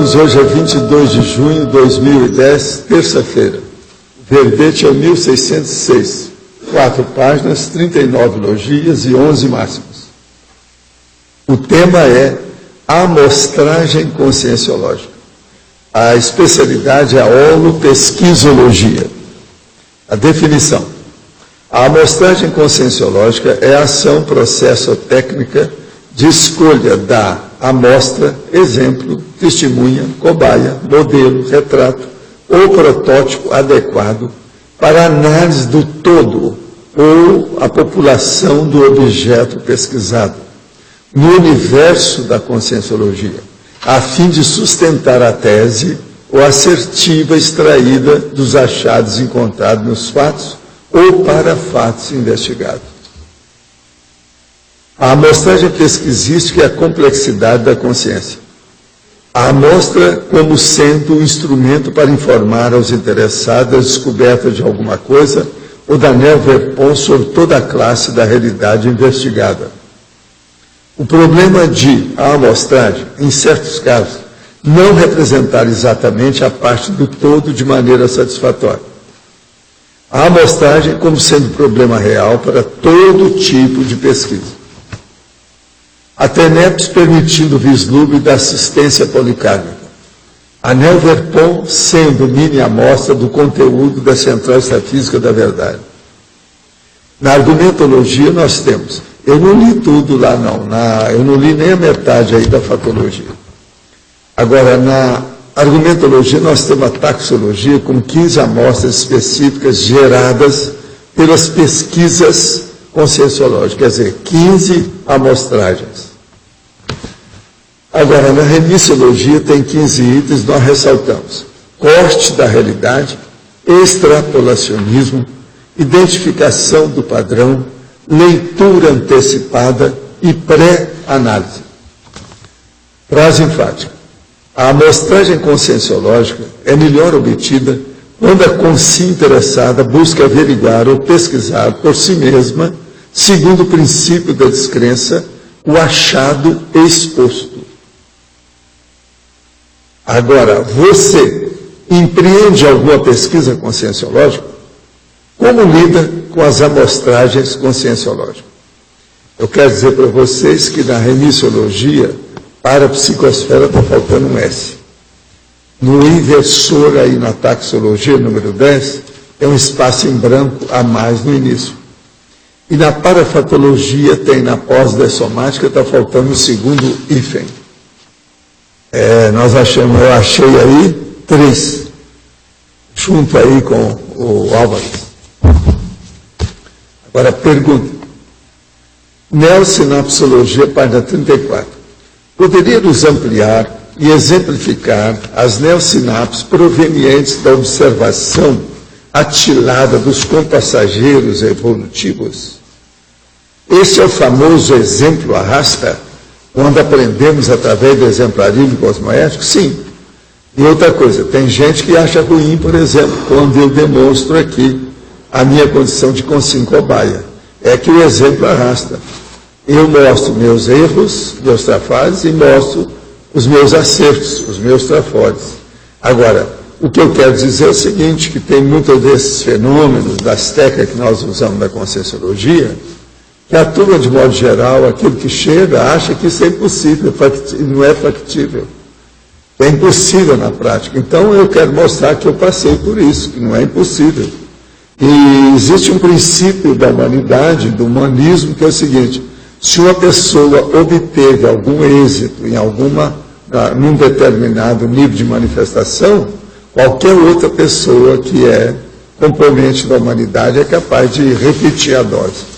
Estamos hoje a 22 de junho de 2010, terça-feira. O verbete é 1606, 4 páginas, 39 elogias e 11 máximas. O tema é amostragem conscienciológica. A especialidade é a holopesquisologia. A definição. A amostragem conscienciológica é a ação, processo ou técnica de escolha da amostra, exemplo, testemunha, cobaia, modelo, retrato ou protótipo adequado para análise do todo ou a população do objeto pesquisado no universo da conscienciologia, a fim de sustentar a tese ou assertiva extraída dos achados encontrados nos fatos ou para fatos investigados. A amostragem pesquisística é a complexidade da consciência. A amostra como sendo um instrumento para informar aos interessados a descoberta de alguma coisa ou da néo-verpon sobre toda a classe da realidade investigada. O problema de a amostragem, em certos casos, não representar exatamente a parte do todo de maneira satisfatória. A amostragem como sendo problema real para todo tipo de pesquisa. A TENEPS permitindo o vislumbre da assistência policármica. A néo-verpon sendo mini-amostra do conteúdo da Central Estafísica da Verdade. Na argumentologia nós temos, eu não li tudo lá não, eu não li nem a metade aí da fatologia. Agora, na argumentologia nós temos a taxologia com 15 amostras específicas geradas pelas pesquisas conscienciológicas, quer dizer, 15 amostragens. Agora, na remissiologia tem 15 itens, nós ressaltamos corte da realidade, extrapolacionismo, identificação do padrão, leitura antecipada e pré-análise. Frase enfática. A amostragem conscienciológica é melhor obtida quando a consciência interessada busca averiguar ou pesquisar por si mesma, segundo o princípio da descrença, o achado exposto. Agora, você empreende alguma pesquisa conscienciológica? Como lida com as amostragens conscienciológicas? Eu quero dizer para vocês que na remissiologia, para a psicosfera está faltando um S. No inversor aí na taxologia, número 10, é um espaço em branco a mais no início. E na parafatologia tem na pós-dessomática, está faltando o segundo hífen. Eu achei aí 3, junto aí com o Álvares. Agora, pergunta. Neosinapsologia, página 34. Poderia nos ampliar e exemplificar as neosinapses provenientes da observação atilada dos compassageiros evolutivos? Esse é o famoso exemplo arrasta, quando aprendemos através do exemplarismo cosmoético? Sim. E outra coisa, tem gente que acha ruim, por exemplo, quando eu demonstro aqui a minha condição de consciência cobaia. É que o exemplo arrasta. Eu mostro meus erros, meus trafares, e mostro os meus acertos, os meus trafores. Agora, o que eu quero dizer é o seguinte, que tem muitos desses fenômenos, das técnicas que nós usamos na conscienciologia, que a turma, de modo geral, aquilo que chega, acha que isso é impossível, não é factível. É impossível na prática. Então, eu quero mostrar que eu passei por isso, que não é impossível. E existe um princípio da humanidade, do humanismo, que é o seguinte: se uma pessoa obteve algum êxito num determinado nível de manifestação, qualquer outra pessoa que é componente da humanidade é capaz de repetir a dose.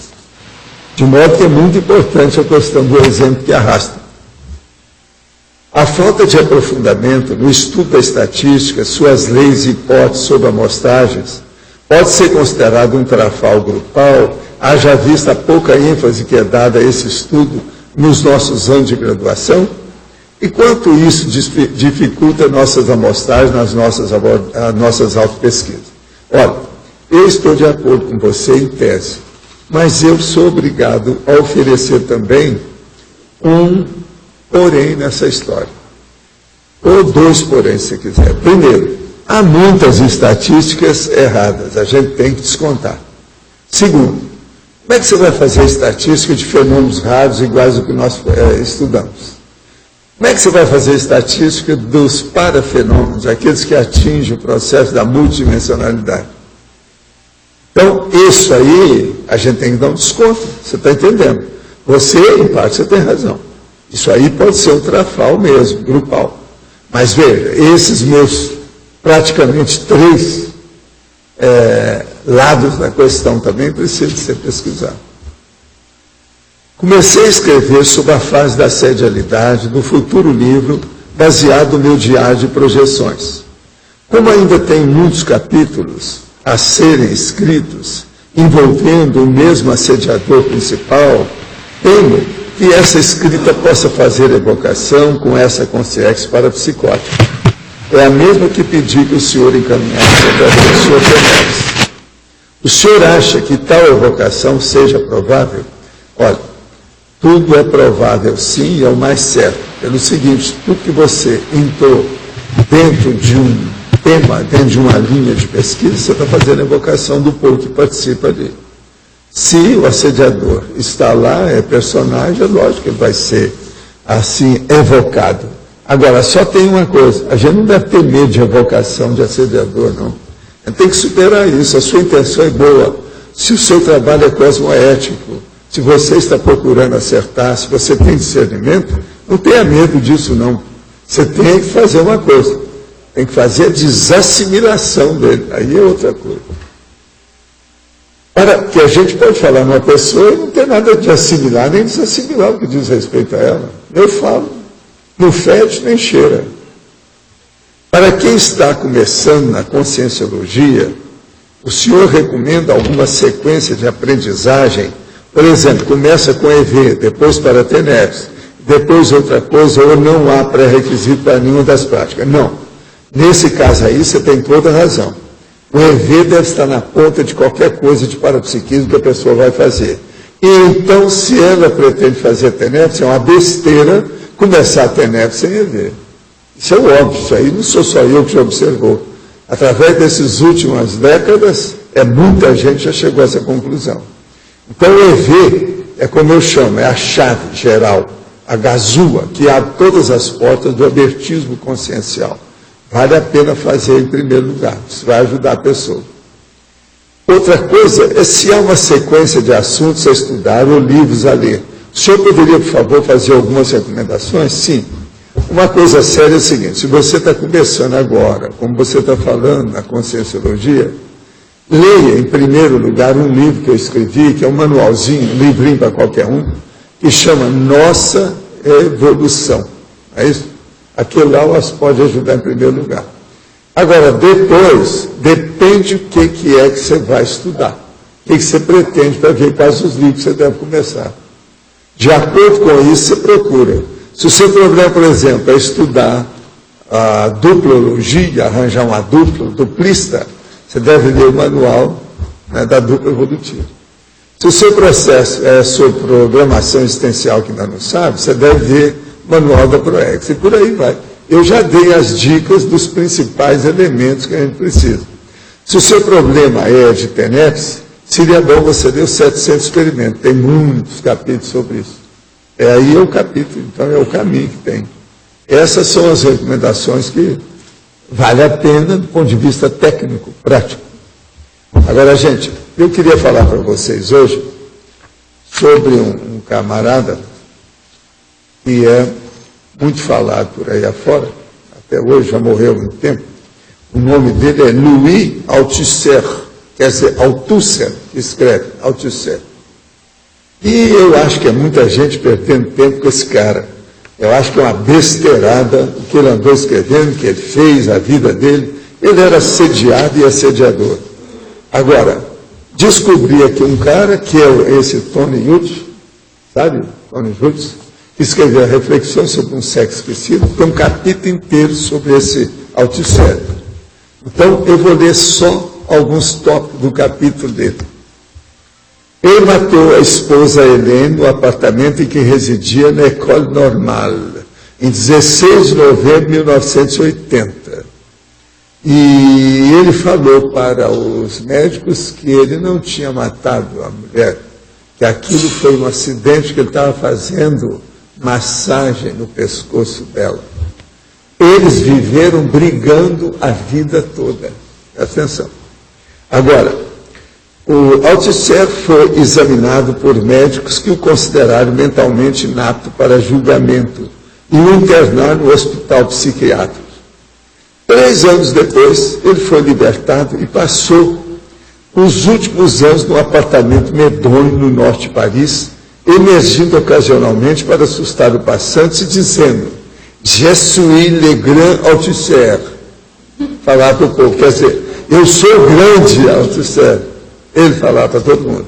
De modo que é muito importante a questão do exemplo que arrasta. A falta de aprofundamento no estudo da estatística, suas leis e hipóteses sobre amostragens, pode ser considerado um trafal grupal, haja vista a pouca ênfase que é dada a esse estudo nos nossos anos de graduação? E quanto isso dificulta nossas amostragens nas nossas autopesquisas? Olha, eu estou de acordo com você em tese, mas eu sou obrigado a oferecer também um porém nessa história. ou 2, porém, se quiser. Primeiro, há muitas estatísticas erradas, a gente tem que descontar. Segundo, como é que você vai fazer a estatística de fenômenos raros iguais ao que nós estudamos? Como é que você vai fazer a estatística dos parafenômenos, aqueles que atingem o processo da multidimensionalidade? Então, isso aí, a gente tem que dar um desconto, você está entendendo? Você, em parte, você tem razão. Isso aí pode ser um trafal mesmo, grupal. Mas veja, esses meus praticamente 3 lados da questão também precisam ser pesquisados. Comecei a escrever sobre a fase da sedialidade no futuro livro, baseado no meu diário de projeções. Como ainda tem muitos capítulos a serem escritos, envolvendo o mesmo assediador principal, temo que essa escrita possa fazer evocação com essa consciência parapsicótica. É a mesma que pedi que o senhor encaminhasse através do senhor Teneves. O senhor acha que tal evocação seja provável? Olha, tudo é provável sim e é o mais certo. Pelo seguinte, tudo que você entrou dentro de um tema, dentro de uma linha de pesquisa, você está fazendo evocação do povo que participa ali. Se o assediador está lá, é personagem, é lógico que ele vai ser assim evocado. Agora, só tem uma coisa, a gente não deve ter medo de evocação de assediador, não. A gente tem que superar isso, a sua intenção é boa. Se o seu trabalho é cosmoético, se você está procurando acertar, se você tem discernimento, não tenha medo disso, não. Você tem que fazer uma coisa, tem que fazer a desassimilação dele, aí é outra coisa. Para que a gente pode falar numa pessoa e não ter nada de assimilar, nem desassimilar o que diz respeito a ela. Eu falo, não fede nem cheira. Para quem está começando na conscienciologia, o senhor recomenda alguma sequência de aprendizagem? Por exemplo, começa com EV, depois para Teneves, depois outra coisa, ou não há pré-requisito para nenhuma das práticas? Não. Nesse caso aí, você tem toda a razão. O EV deve estar na ponta de qualquer coisa de parapsiquismo que a pessoa vai fazer. E então, se ela pretende fazer Teneves, é uma besteira começar a Teneves sem EV. Isso é óbvio, isso aí não sou só eu que já observou. Através dessas últimas décadas, muita gente já chegou a essa conclusão. Então, o EV é como eu chamo, é a chave geral, a gazua, que abre todas as portas do abertismo consciencial. Vale a pena fazer em primeiro lugar, isso vai ajudar a pessoa. Outra coisa é se há uma sequência de assuntos a estudar ou livros a ler. O senhor poderia, por favor, fazer algumas recomendações? Sim. Uma coisa séria é o seguinte, se você está começando agora, como você está falando na conscienciologia, leia, em primeiro lugar, um livro que eu escrevi, que é um manualzinho, um livrinho para qualquer um, que chama Nossa Evolução. É isso? Aquilo lá pode ajudar em primeiro lugar. Agora, depois, depende o que é que você vai estudar. O que você pretende para ver quais os livros você deve começar. De acordo com isso, você procura. Se o seu problema, por exemplo, é estudar a duplologia, arranjar uma duplista, você deve ler o manual, né, da dupla evolutiva. Se o seu processo é sobre programação existencial que ainda não sabe, você deve ver o manual da ProEx, e por aí vai. Eu já dei as dicas dos principais elementos que a gente precisa. Se o seu problema é de Teneves, seria bom você ler os 700 experimentos. Tem muitos capítulos sobre isso. Aí é o capítulo, então é o caminho que tem. Essas são as recomendações que vale a pena do ponto de vista técnico, prático. Agora, gente, eu queria falar para vocês hoje sobre um camarada que é muito falado por aí afora, até hoje, já morreu há muito tempo. O nome dele é Louis Althusser, quer dizer, Althusser, que escreve, Althusser. E eu acho que é muita gente perdendo tempo com esse cara. Eu acho que é uma besteirada o que ele andou escrevendo, o que ele fez, a vida dele. Ele era assediado e assediador. Agora, descobri aqui um cara, que é esse Tony Judt, sabe? Tony Judt, que escreveu a Reflexão sobre um Sexo Esquecido, tem um capítulo inteiro sobre esse Althusser. Então, eu vou ler só alguns tópicos do capítulo dele. Ele matou a esposa Helene no apartamento em que residia na École Normale. em 16 de novembro de 1980. E ele falou para os médicos que ele não tinha matado a mulher, que aquilo foi um acidente, que ele estava fazendo massagem no pescoço dela. Eles viveram brigando a vida toda. Presta atenção. Agora, o Althusser foi examinado por médicos que o consideraram mentalmente inapto para julgamento e o internaram no hospital psiquiátrico. 3 anos depois, ele foi libertado e passou os últimos anos num apartamento medonho no norte de Paris, emergindo ocasionalmente para assustar o passante, dizendo: "Je suis le grand Althusser." Falar para o povo, quer dizer, eu sou o grande Althusser. Ele falava para todo mundo.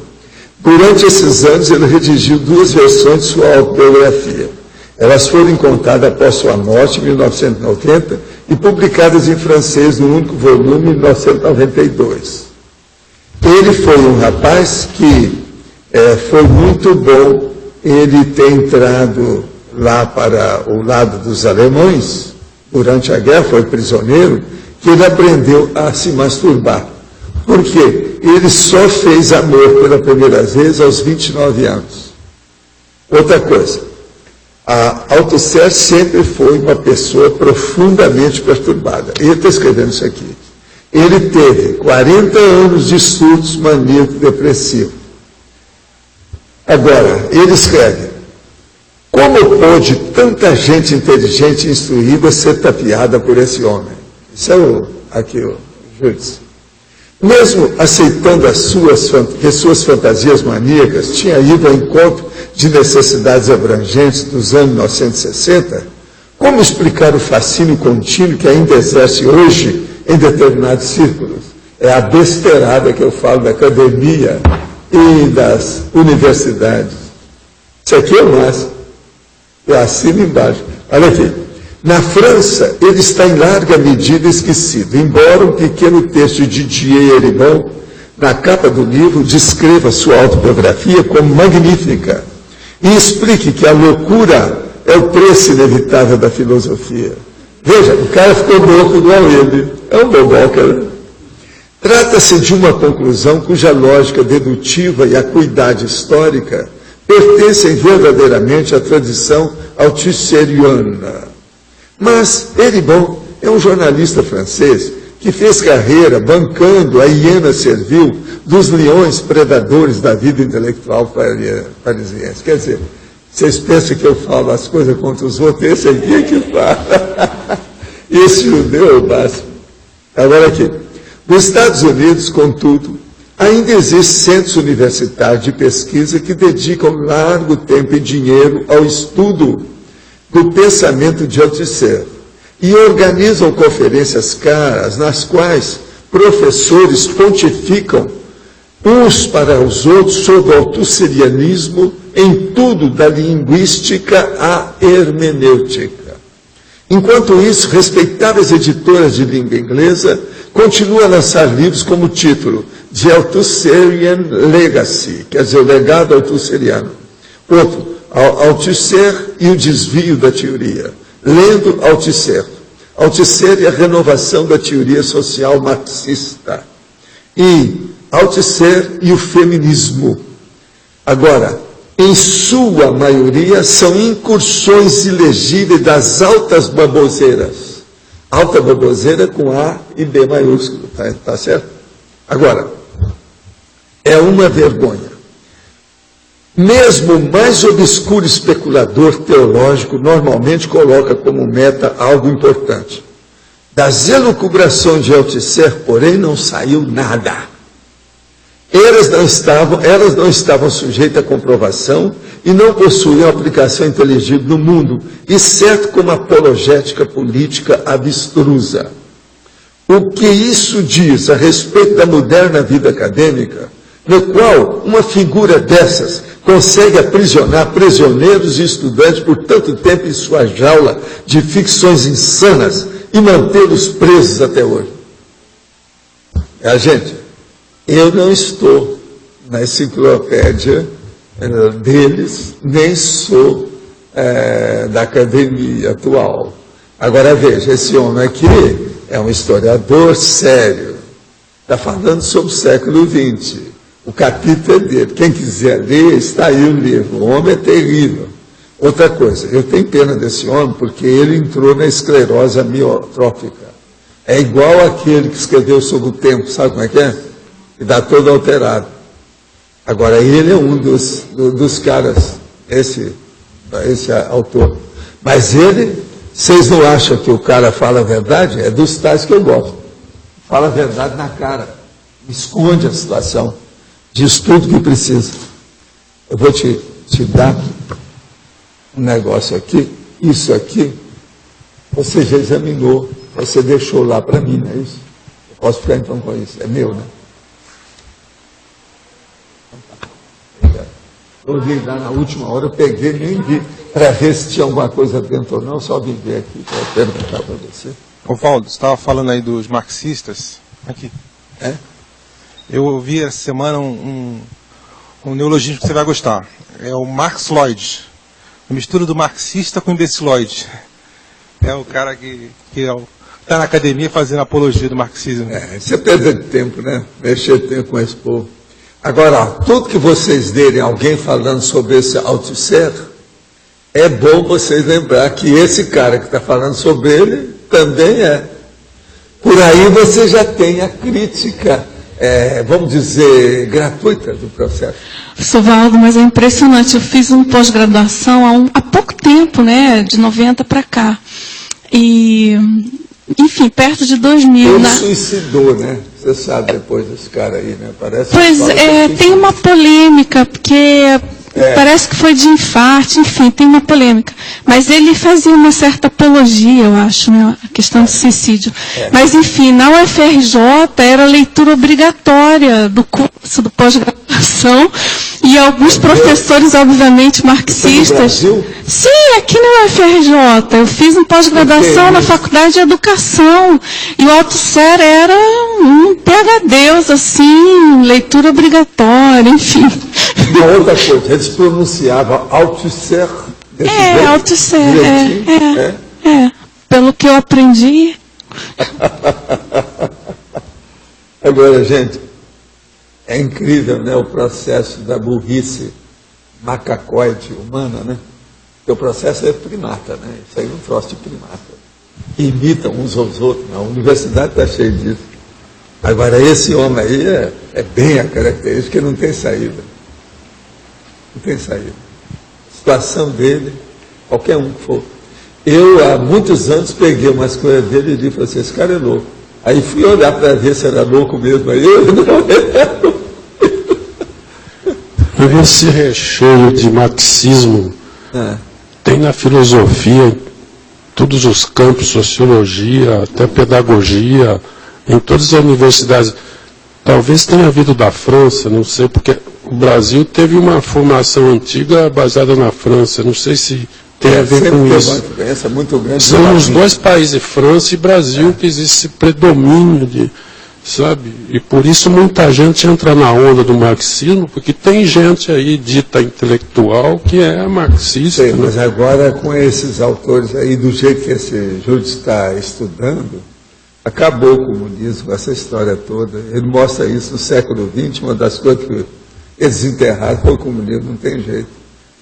Durante esses anos, ele redigiu 2 versões de sua autobiografia. Elas foram encontradas após sua morte, em 1990, e publicadas em francês no único volume, em 1992. Ele foi um rapaz que foi muito bom ele ter entrado lá para o lado dos alemães, durante a guerra, foi prisioneiro, que ele aprendeu a se masturbar. Por quê? Ele só fez amor pela primeira vez aos 29 anos. Outra coisa, Althusser sempre foi uma pessoa profundamente perturbada. Ele está escrevendo isso aqui. Ele teve 40 anos de surtos maníaco-depressivo. Agora, ele escreve: como pôde tanta gente inteligente e instruída ser tapeada por esse homem? Isso é o Júdice. Mesmo aceitando que suas fantasias maníacas tinham ido ao encontro de necessidades abrangentes dos anos 1960, como explicar o fascínio contínuo que ainda exerce hoje em determinados círculos? É a besteirada que eu falo da academia e das universidades. Isso aqui é o máximo. Eu assino embaixo. Olha aqui. Na França, ele está em larga medida esquecido, embora um pequeno texto de Didier Eribon, na capa do livro, descreva sua autobiografia como magnífica e explique que a loucura é o preço inevitável da filosofia. Veja, o cara ficou louco igual ele. É um boboca, né? Trata-se de uma conclusão cuja lógica dedutiva e acuidade histórica pertencem verdadeiramente à tradição althusseriana. Mas Eribon é um jornalista francês que fez carreira bancando a hiena servil dos leões predadores da vida intelectual parisiense. Quer dizer, vocês pensam que eu falo as coisas contra os outros? Esse aqui é que fala. Esse judeu é o máximo. Agora aqui. Nos Estados Unidos, contudo, ainda existem centros universitários de pesquisa que dedicam largo tempo e dinheiro ao estudo do pensamento de Althusser e organizam conferências caras nas quais professores pontificam uns para os outros sobre o althusserianismo em tudo, da linguística à hermenêutica. Enquanto isso, respeitáveis editoras de língua inglesa continuam a lançar livros como título The Althusserian Legacy, quer dizer, o legado althusseriano. Outro, Althusser e o desvio da teoria. Lendo Althusser. Althusser e a renovação da teoria social marxista. E Althusser e o feminismo. Agora, em sua maioria, são incursões ilegíveis das altas baboseiras. Alta baboseira com A e B maiúsculo, tá certo? Agora, é uma vergonha. Mesmo o mais obscuro especulador teológico normalmente coloca como meta algo importante. Das elucubrações de Althusser, porém, não saiu nada. Elas não estavam sujeitas à comprovação e não possuíam aplicação inteligível no mundo, exceto como apologética política abstrusa. O que isso diz a respeito da moderna vida acadêmica, no qual uma figura dessas consegue aprisionar prisioneiros e estudantes por tanto tempo em sua jaula de ficções insanas e mantê-los presos até hoje? Gente, eu não estou na enciclopédia deles, nem sou da academia atual. Agora veja, esse homem aqui é um historiador sério, está falando sobre o século XX, o capítulo é dele, quem quiser ler, está aí o livro, o homem é terrível. Outra coisa, eu tenho pena desse homem porque ele entrou na esclerose amiotrófica. É igual aquele que escreveu sobre o tempo, sabe como é que é? E dá todo alterado. Agora, ele é um dos caras, esse autor. Mas ele, vocês não acham que o cara fala a verdade? É dos tais que eu gosto. Fala a verdade na cara. Esconde a situação. Diz tudo que precisa. Eu vou te dar um negócio aqui, isso aqui, você já examinou, você deixou lá para mim, não é isso? Eu posso ficar então com isso, é meu, né? Eu vim lá na última hora, eu peguei, nem vi, para ver se tinha alguma coisa dentro ou não, só vim ver aqui para perguntar para você. Ô Valdo, você estava falando aí dos marxistas, aqui. É? Eu ouvi essa semana um neologismo que você vai gostar, é o Marxloid. A mistura do marxista com o imbeciloide. É o cara que está na academia fazendo apologia do marxismo. Isso é perda de tempo, né? Mexer tempo com esse povo. Agora, tudo que vocês lerem alguém falando sobre esse Althusser, é bom vocês lembrar que esse cara que está falando sobre ele também é. Por aí você já tem a crítica, vamos dizer, gratuita do processo. Professor Valdo, mas é impressionante, eu fiz uma pós-graduação há pouco tempo, né, de 90 para cá, e, enfim, perto de 2000. Ele suicidou, né, você sabe, depois desse cara aí, né, parece... Pois tem uma polêmica, porque parece que foi de infarto, enfim, tem uma polêmica, mas ele fazia uma certa apologia, eu acho, né, a questão do suicídio, mas enfim, na UFRJ era leitura obrigatória do curso do pós-graduação, e alguns professores, obviamente, marxistas. Sim, aqui na UFRJ. Eu fiz uma pós-graduação na Faculdade de Educação. E o Althusser era um pega-deus, assim, leitura obrigatória, enfim. Uma outra coisa, eles pronunciavam Althusser. Althusser, pelo que eu aprendi. Agora, gente, é incrível, né, o processo da burrice macacoide humana, né? Porque o processo é primata, né? Isso aí é um troço de primata. Imitam uns aos outros. A universidade está cheia disso. Agora, esse homem aí é bem a característica que não tem saída. Não tem saída. A situação dele, qualquer um que for. Eu, há muitos anos, peguei umas coisas dele e disse assim, esse cara é louco. Aí fui olhar para ver se era louco mesmo. Aí eu não era. Esse recheio de marxismo tem na filosofia, em todos os campos, sociologia, até pedagogia, em todas as universidades. Talvez tenha vindo da França, não sei, porque o Brasil teve uma formação antiga baseada na França, não sei se tem a ver com isso. Uma diferença muito grande. São os dois países, França e Brasil, que existe esse predomínio de... Sabe? E por isso muita gente entra na onda do marxismo, porque tem gente aí dita intelectual que é marxista. Sei, mas agora com esses autores aí, do jeito que esse Júlio está estudando, acabou o comunismo, essa história toda. Ele mostra isso no século XX, uma das coisas que eles enterraram foi o comunismo, não tem jeito.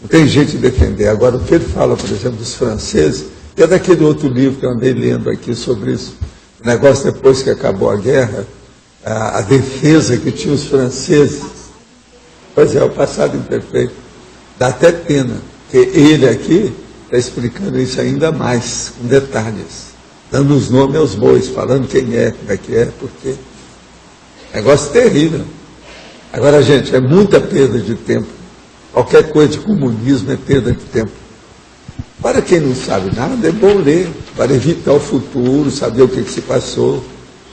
Não tem jeito de defender. Agora, o que ele fala, por exemplo, dos franceses, que é daquele outro livro que eu andei lendo aqui sobre isso, o negócio depois que acabou a guerra, a defesa que tinham os franceses. Pois é, o passado imperfeito. Dá até pena, porque ele aqui está explicando isso ainda mais, com detalhes, dando os nomes aos bois, falando quem é, como é que é, porque negócio terrível. Agora, gente, é muita perda de tempo. Qualquer coisa de comunismo é perda de tempo. Para quem não sabe nada, é bom ler, para evitar o futuro, saber o que se passou.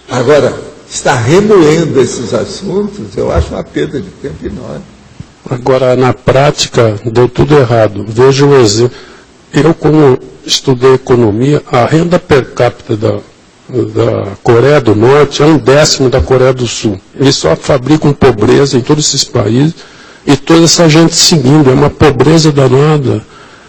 Agora, estar remoendo esses assuntos, eu acho uma perda de tempo enorme. Agora, na prática, deu tudo errado. Veja um exemplo. Eu, como estudei economia, a renda per capita da Coreia do Norte é 1/10 da Coreia do Sul. Eles só fabricam pobreza em todos esses países e toda essa gente seguindo. É uma pobreza danada.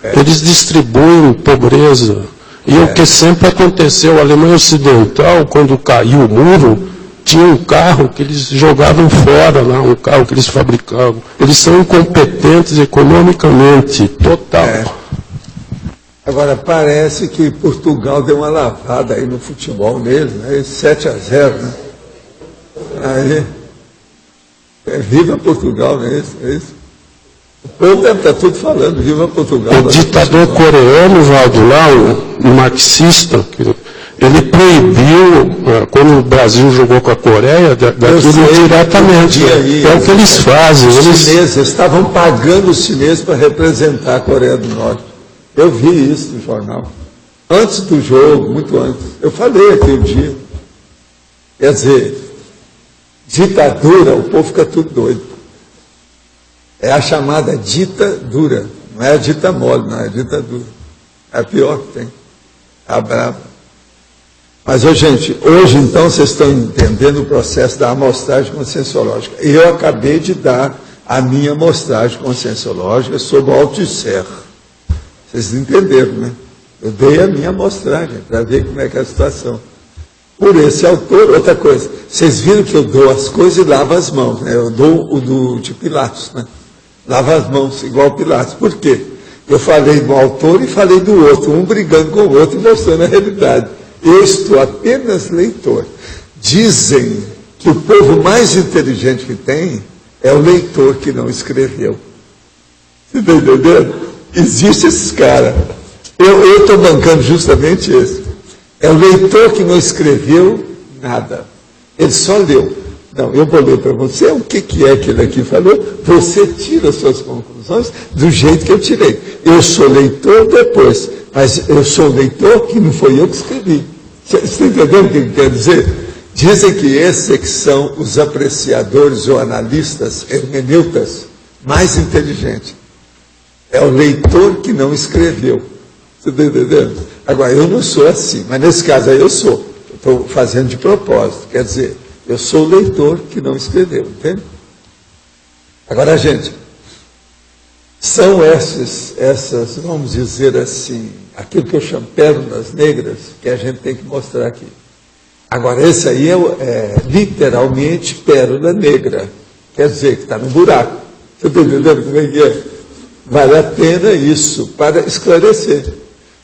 Eles distribuem pobreza. E o que sempre aconteceu, a Alemanha Ocidental, quando caiu o muro, tinha um carro que eles jogavam fora, lá, um carro que eles fabricavam. Eles são incompetentes economicamente, total. Agora, parece que Portugal deu uma lavada aí no futebol mesmo, né? 7-0, né? Aí, viva Portugal, não é isso? É isso? O povo deve estar tudo falando, viva Portugal. O ditador coreano, Valdo, lá, o marxista, ele proibiu, quando o Brasil jogou com a Coreia, daquilo diretamente. É o que eles fazem. Os chineses estavam pagando os chineses para representar a Coreia do Norte. Eu vi isso no jornal. Antes do jogo, muito antes. Eu falei aquele dia. Quer dizer, ditadura, o povo fica tudo doido. É a chamada ditadura. Não é a dita mole, não é a ditadura. É a pior que tem. É a brava. Mas, gente, hoje, então, vocês estão entendendo o processo da amostragem conscienciológica. Eu acabei de dar a minha amostragem conscienciológica sobre o Althusser. Vocês entenderam, né? Eu dei a minha amostragem para ver como é que é a situação. Por esse autor, outra coisa, vocês viram que eu dou as coisas e lavo as mãos, né? Eu dou o de Pilatos, né? Lava as mãos, igual Pilatos. Por quê? Eu falei do autor e falei do outro, um brigando com o outro e mostrando a realidade. Eu estou apenas leitor. Dizem que o povo mais inteligente que tem é o leitor que não escreveu. Você está entendendo? Existe esses caras. Eu estou bancando justamente esse. É o leitor que não escreveu nada. Ele só leu. Não, eu vou ler para você o que é que ele aqui falou. Você tira as suas conclusões do jeito que eu tirei. Eu sou leitor depois, mas eu sou leitor que não foi eu que escrevi. Você está entendendo o que quer dizer? Dizem que esses é que são os apreciadores ou analistas, hermeneutas, mais inteligentes. É o leitor que não escreveu. Você está entendendo? Agora, eu não sou assim, mas nesse caso aí eu sou. Estou fazendo de propósito. Quer dizer, eu sou o leitor que não escreveu, entende? Agora, gente, são essas, vamos dizer assim, aquilo que eu chamo pérolas negras, que a gente tem que mostrar aqui. Agora, esse aí é literalmente pérola negra. Quer dizer, que está no buraco. Você está entendendo como é que é? Vale a pena isso para esclarecer.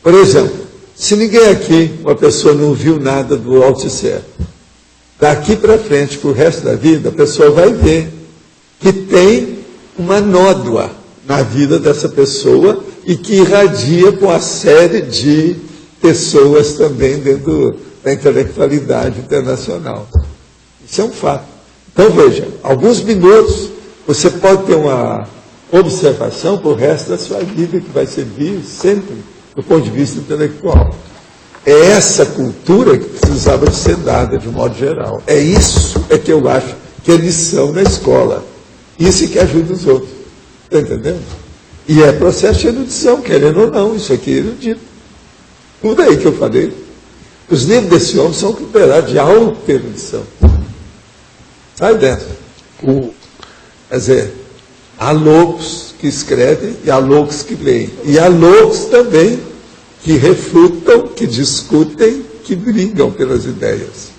Por exemplo, se ninguém aqui, uma pessoa não viu nada do Althusser, daqui para frente, para o resto da vida, a pessoa vai ver que tem uma nódoa na vida dessa pessoa e que irradia com a série de pessoas também dentro da intelectualidade internacional. Isso é um fato. Então, veja, alguns minutos você pode ter uma observação para o resto da sua vida que vai servir sempre do ponto de vista intelectual. É essa cultura que precisava de ser dada de um modo geral. É isso que eu acho que é lição na escola. Isso que ajuda os outros. Está entendendo? E é processo de erudição, querendo ou não, isso aqui é erudito. Tudo aí que eu falei. Os livros desse homem são recuperados de alta erudição. Sai dentro. Quer dizer, há loucos que escrevem e há loucos que leem. E há loucos também que refutam, que discutem, que brigam pelas ideias.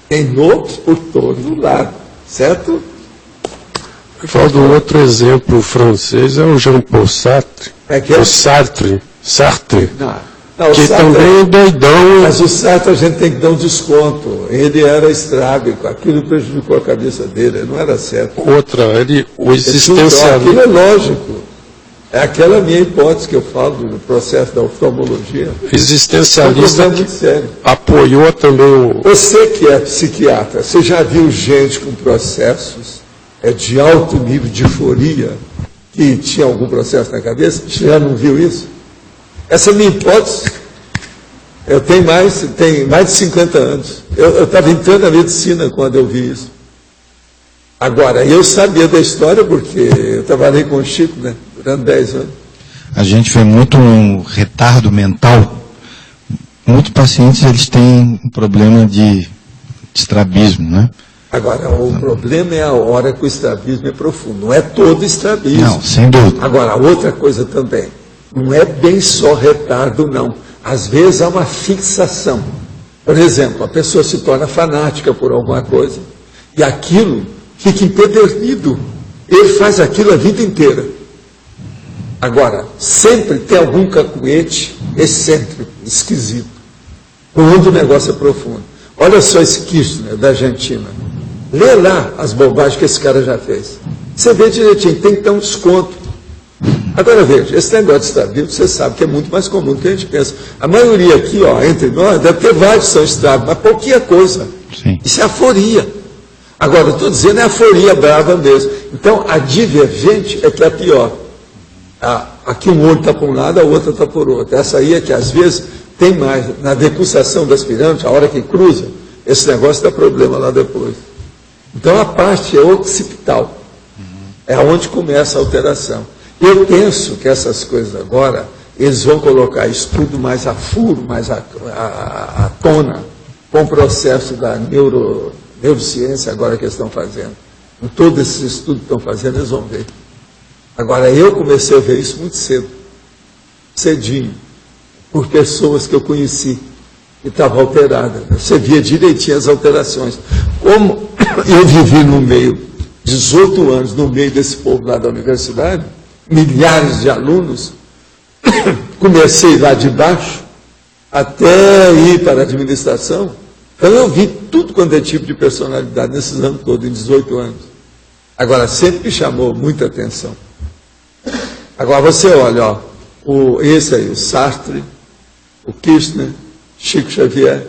Tem loucos por todo lado, certo? Falta um outro exemplo francês, é o Jean-Paul Sartre. O Sartre. Não, que Sartre, também é doidão. Mas o Sartre a gente tem que dar um desconto. Ele era estrábico, aquilo prejudicou a cabeça dele, não era certo. O existencialismo. Aquilo é lógico. É aquela minha hipótese que eu falo do processo da oftalmologia. Existencialista é um muito sério. Apoiou também o... Você que é psiquiatra, você já viu gente com processos de alto nível de euforia, que tinha algum processo na cabeça? Já não viu isso? Essa é a minha hipótese. Eu tenho mais de 50 anos. Eu estava entrando na medicina quando eu vi isso. Agora, eu sabia da história porque eu trabalhei com o Chico, né, durante 10 anos. A gente vê muito um retardo mental. Muitos pacientes eles têm um problema de estrabismo, né? Agora, o problema é a hora que o estrabismo é profundo. Não é todo estrabismo. Não, sem dúvida. Agora, outra coisa também. não é bem só retardo, não. Às vezes há uma fixação. Por exemplo, a pessoa se torna fanática por alguma coisa e aquilo fica empedernido. Ele faz aquilo a vida inteira. Agora, sempre tem algum cacuete excêntrico, esquisito, quando o negócio é profundo. Olha só esse Kirchner, da Argentina. Lê lá as bobagens que esse cara já fez. Você vê direitinho, tem que ter um desconto. Agora veja, esse negócio de estrábilo, você sabe que é muito mais comum do que a gente pensa. A maioria aqui, ó, entre nós, deve ter vários que são estrábilos, mas pouquinha coisa. Sim. Isso é aforia. Agora, eu estou dizendo, é aforia brava mesmo. Então, a divergente é que é a pior. Aqui um olho está para um lado, a outra está por outro. Essa aí é que, às vezes, tem mais. Na decussação das pirâmides, a hora que cruza, esse negócio dá problema lá depois. Então, a parte é occipital. É onde começa a alteração. Eu penso que essas coisas agora, eles vão colocar isso tudo mais a furo, mais à tona, com o processo da neurociência agora que eles estão fazendo. Com todo esse estudo que estão fazendo, eles vão ver. Agora, eu comecei a ver isso muito cedo, cedinho, por pessoas que eu conheci, que estavam alteradas. Você via direitinho as alterações. Como eu vivi no meio, 18 anos, no meio desse povo lá da universidade, milhares de alunos, comecei lá de baixo, até ir para a administração. Então eu vi tudo quanto é tipo de personalidade nesses anos todos, em 18 anos. Agora, sempre me chamou muita atenção. Agora você olha, ó, esse aí, o Sartre, o Kirchner, Chico Xavier,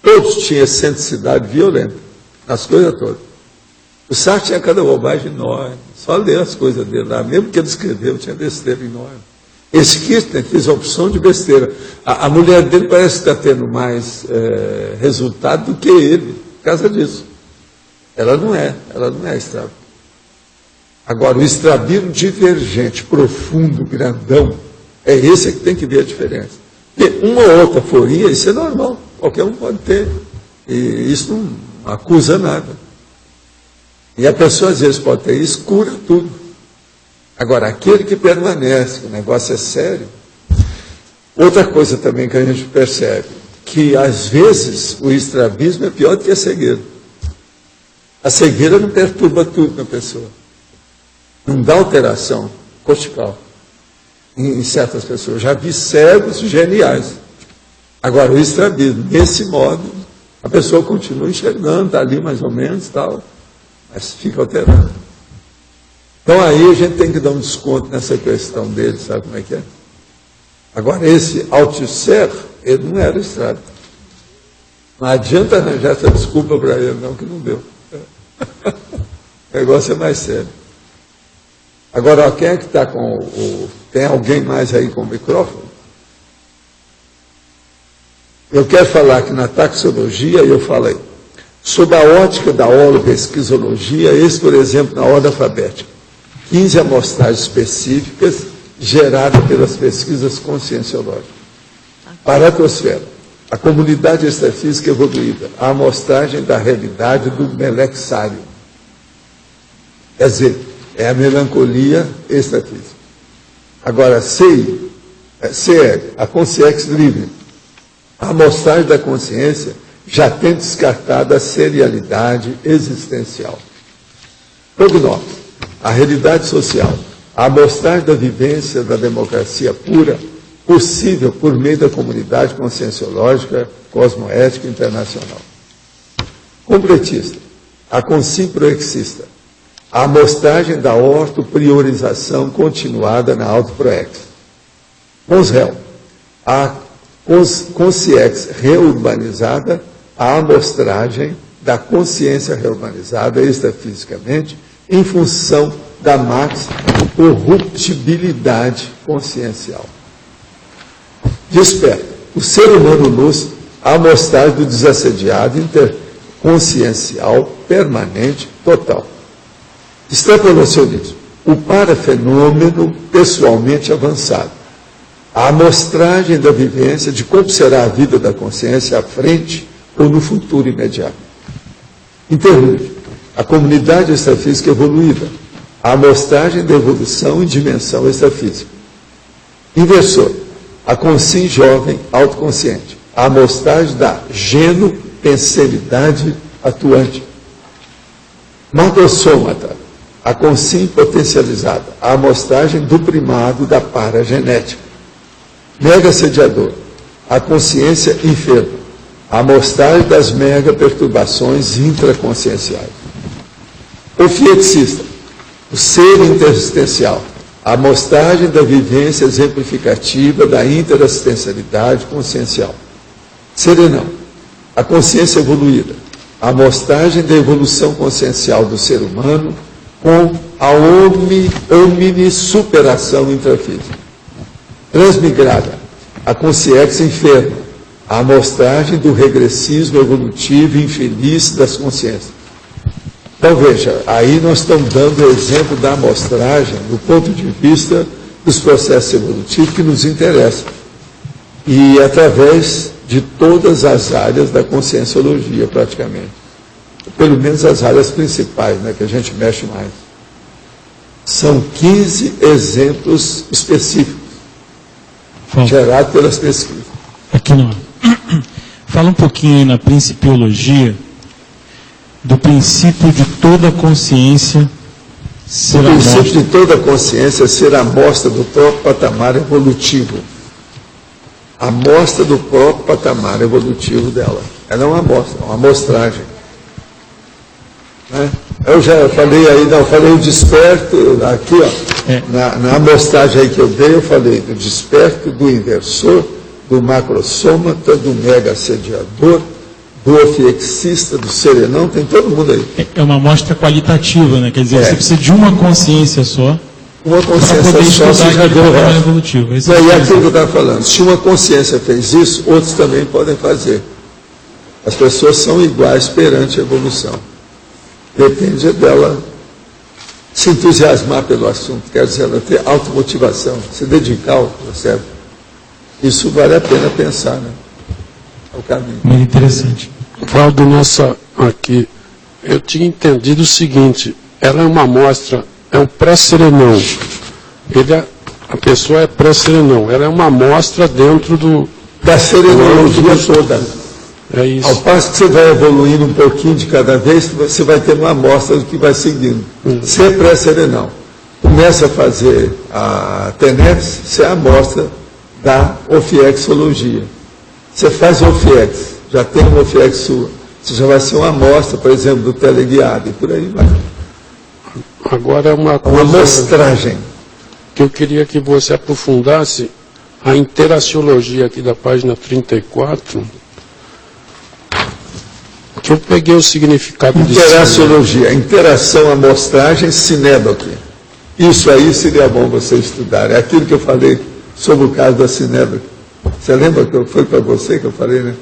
todos tinham excentricidade violenta, nas coisas todas. O Sartre tinha cada bobagem enorme, só ler as coisas dele lá, mesmo que ele escreveu, tinha besteira enorme. Esse Kirchner fez a opção de besteira. A mulher dele parece estar tendo mais resultado do que ele, por causa disso. Ela não é estrábila. Agora, o estrabismo divergente, profundo, grandão, é esse que tem que ver a diferença. Porque uma ou outra aforia, isso é normal, qualquer um pode ter. E isso não acusa nada. E a pessoa, às vezes, pode ter isso, cura tudo. Agora, aquele que permanece, que o negócio é sério. Outra coisa também que a gente percebe, que, às vezes, o estrabismo é pior do que a cegueira. A cegueira não perturba tudo na pessoa. Não dá alteração cortical em certas pessoas. Já vi cegos geniais. Agora, o estrabismo, desse modo, a pessoa continua enxergando, está ali mais ou menos, tal, mas fica alterado. Então, aí a gente tem que dar um desconto nessa questão dele, sabe como é que é? Agora, esse Althusser, ele não era estrábico. Não adianta arranjar essa desculpa para ele, não, que não deu. O negócio é mais sério. Agora, ó, quem é que está com tem alguém mais aí com o microfone? Eu quero falar que na taxologia, eu falei, sob a ótica da holopesquisologia, esse, por exemplo, na ordem alfabética, 15 amostragens específicas geradas pelas pesquisas conscienciológicas. Paratosfera, a comunidade extrafísica evoluída, a amostragem da realidade do melexário. Quer dizer, é a melancolia extrafísica. Agora, CE, a consciência livre, a amostragem da consciência já tem descartado a serialidade existencial. Prognóstico, a realidade social, a amostragem da vivência da democracia pura, possível por meio da comunidade conscienciológica, cosmoética internacional. Completista, a consimproexista, a amostragem da ortopriorização continuada na autoproex. Consréu, a consciex reurbanizada, a amostragem da consciência reurbanizada extrafisicamente em função da corruptibilidade consciencial. Desperta, o ser humano lúcido, a amostragem do desassediado interconsciencial permanente total. Extrapolacionismo, o parafenômeno pessoalmente avançado, a amostragem da vivência de como será a vida da consciência à frente ou no futuro imediato. Interlúdio, a comunidade extrafísica evoluída, a amostragem da evolução em dimensão extrafísica. Inversor, a consim jovem autoconsciente. A amostragem da genopensenidade atuante. Macrossômata, a consim potencializada. A amostragem do primado da paragenética. Mega-sediador, a consciência enferma. A amostragem das mega-perturbações intraconscienciais. Ofiexista, o ser interassistencial. A amostragem da vivência exemplificativa da interassistencialidade consciencial. Serenão, a consciência evoluída. A amostragem da evolução consciencial do ser humano com a omni-superação intrafísica. Transmigrada, a consciência enferma. A amostragem do regressismo evolutivo infeliz das consciências. Então, veja, aí nós estamos dando o exemplo da amostragem do ponto de vista dos processos evolutivos que nos interessam. E através de todas as áreas da conscienciologia, praticamente. Pelo menos as áreas principais, né, que a gente mexe mais. São 15 exemplos específicos, gerados pelas pesquisas. Aqui não. Fala um pouquinho aí na principiologia do princípio de toda consciência ser o princípio de toda consciência ser a amostra do próprio patamar evolutivo. A amostra do próprio patamar evolutivo dela. Ela é uma amostra, uma amostragem. Né? Eu já falei aí, não, eu falei o desperto, aqui, ó, na amostragem aí que eu dei, eu falei do desperto, do inversor, do macrossômata, do mega-sediador, do ofiexista, do serenão, tem todo mundo aí. É uma amostra qualitativa, né? Quer dizer, você precisa de uma consciência só. Uma consciência só, você já deu o resto. Evolutivo. E aí aquilo que eu estava falando, se uma consciência fez isso, outros também podem fazer. As pessoas são iguais perante a evolução. Depende dela se entusiasmar pelo assunto, quer dizer, ela ter automotivação, se dedicar ao processo. Isso vale a pena pensar, né? É o caminho. Muito interessante. Valdo, nossa, aqui, eu tinha entendido o seguinte, ela é uma amostra, é um pré-serenão. A pessoa é pré-serenão, ela é uma amostra dentro da serenologia toda. É isso. Ao passo que você vai evoluindo um pouquinho de cada vez, você vai ter uma amostra do que vai seguindo. Você é pré-serenão. Começa a fazer a TENEPS, você é a amostra da ofiexologia. Você faz o OFIEX, já tem uma OFIEX sua. Você já vai ser uma amostra, por exemplo, do teleguiado, e por aí vai. Agora é uma coisa... Uma amostragem. Que eu queria que você aprofundasse a interaciologia aqui da página 34, que eu peguei o significado de... Interaciologia, interação, amostragem, sinédoque. Isso aí seria bom você estudar. É aquilo que eu falei sobre o caso da sinédoque. Você lembra que foi para você que eu falei, né?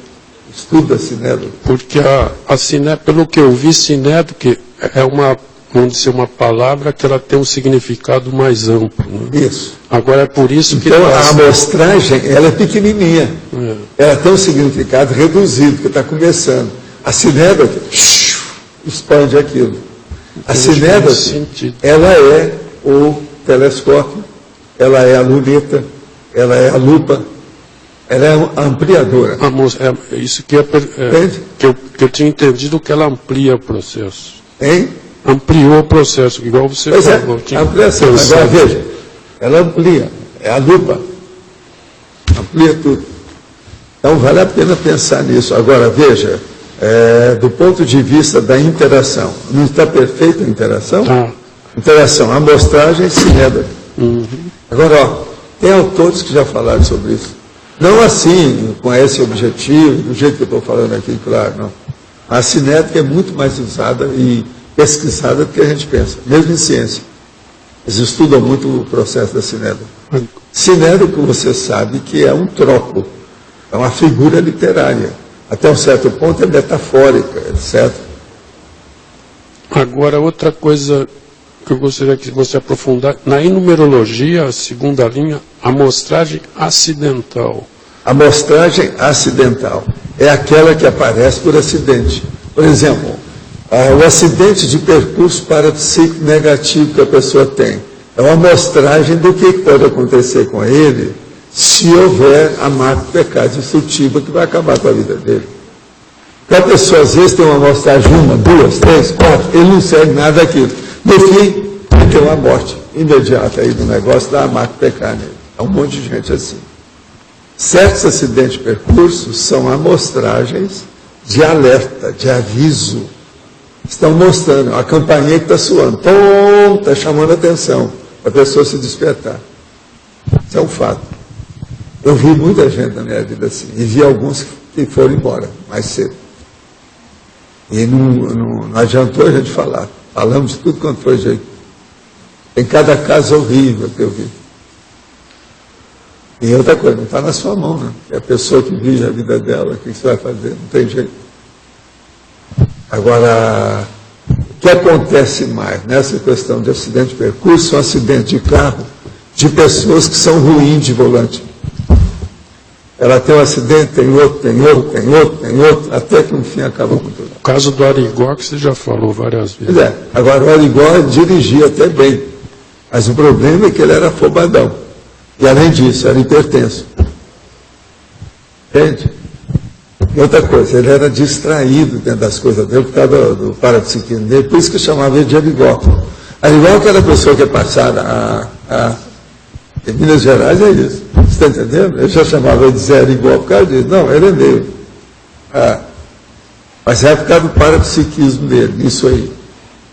Estudo da sinédoque. Porque a sinédoque, pelo que eu vi, sinédoque é uma, vamos dizer, uma palavra que ela tem um significado mais amplo. Né? Isso. Agora é por isso que... Então a amostragem, ela é pequenininha. Ela tem um significado reduzido, porque está começando. A sinédoque expande aquilo. A sinédoque, ela é o telescópio, ela é a luneta, ela é a lupa, ela é a ampliadora. É isso que eu tinha entendido, que ela amplia o processo. Hein? Ampliou o processo, igual você falou. Ampliação. Agora veja, ela amplia, é a lupa, amplia tudo. Então vale a pena pensar nisso. Agora veja, do ponto de vista da interação, não está perfeita a interação? Interação, amostragem e sinédoque. Agora, ó, tem autores que já falaram sobre isso. Não assim, com esse objetivo, do jeito que eu estou falando aqui, claro, não. A sinédoque é muito mais usada e pesquisada do que a gente pensa, mesmo em ciência. Eles estudam muito o processo da sinédoque. Sinédoque, você sabe que é um tropo, é uma figura literária. Até um certo ponto é metafórica, etc. Agora, outra coisa que eu gostaria que você aprofundar, na enumerologia, a segunda linha, amostragem acidental. Amostragem acidental é aquela que aparece por acidente. Por exemplo, o acidente de percurso parapsíquico negativo que a pessoa tem. É uma amostragem do que pode acontecer com ele se houver a macro-pecado destrutiva que vai acabar com a vida dele. Porque a pessoa, às vezes, tem uma amostragem, 1, 2, 3, 4, ele não segue nada daquilo. No fim, ele tem uma morte imediata aí do negócio, dá a macro-pecado nele. É um monte de gente assim. Certos acidentes de percurso são amostragens de alerta, de aviso. Estão mostrando, a campainha que está soando, está chamando a atenção, para a pessoa se despertar. Isso é um fato. Eu vi muita gente na minha vida assim, e vi alguns que foram embora mais cedo. E não adiantou a gente falar. Falamos de tudo quanto foi jeito. Tem cada caso horrível que eu vi. E outra coisa, não está na sua mão, né? É a pessoa que vive a vida dela, o que você vai fazer? Não tem jeito. Agora, o que acontece mais nessa questão de acidente de percurso são acidentes de carro de pessoas que são ruins de volante. Ela tem um acidente, tem outro, até que no fim acaba com tudo. O caso do Arigó, que você já falou várias vezes. Agora o Arigó dirigia até bem, mas o problema é que ele era afobadão. E além disso, era hipertenso. Entende? E outra coisa, ele era distraído dentro das coisas dele, por causa do parapsiquismo dele, por isso que eu chamava ele de Arigó. Arigó é aquela pessoa que é passada em Minas Gerais, é isso. Você está entendendo? Eu já chamava ele de Zé Arigó por causa disso. Não, ele é meio. Mas é por causa do parapsiquismo dele, isso aí.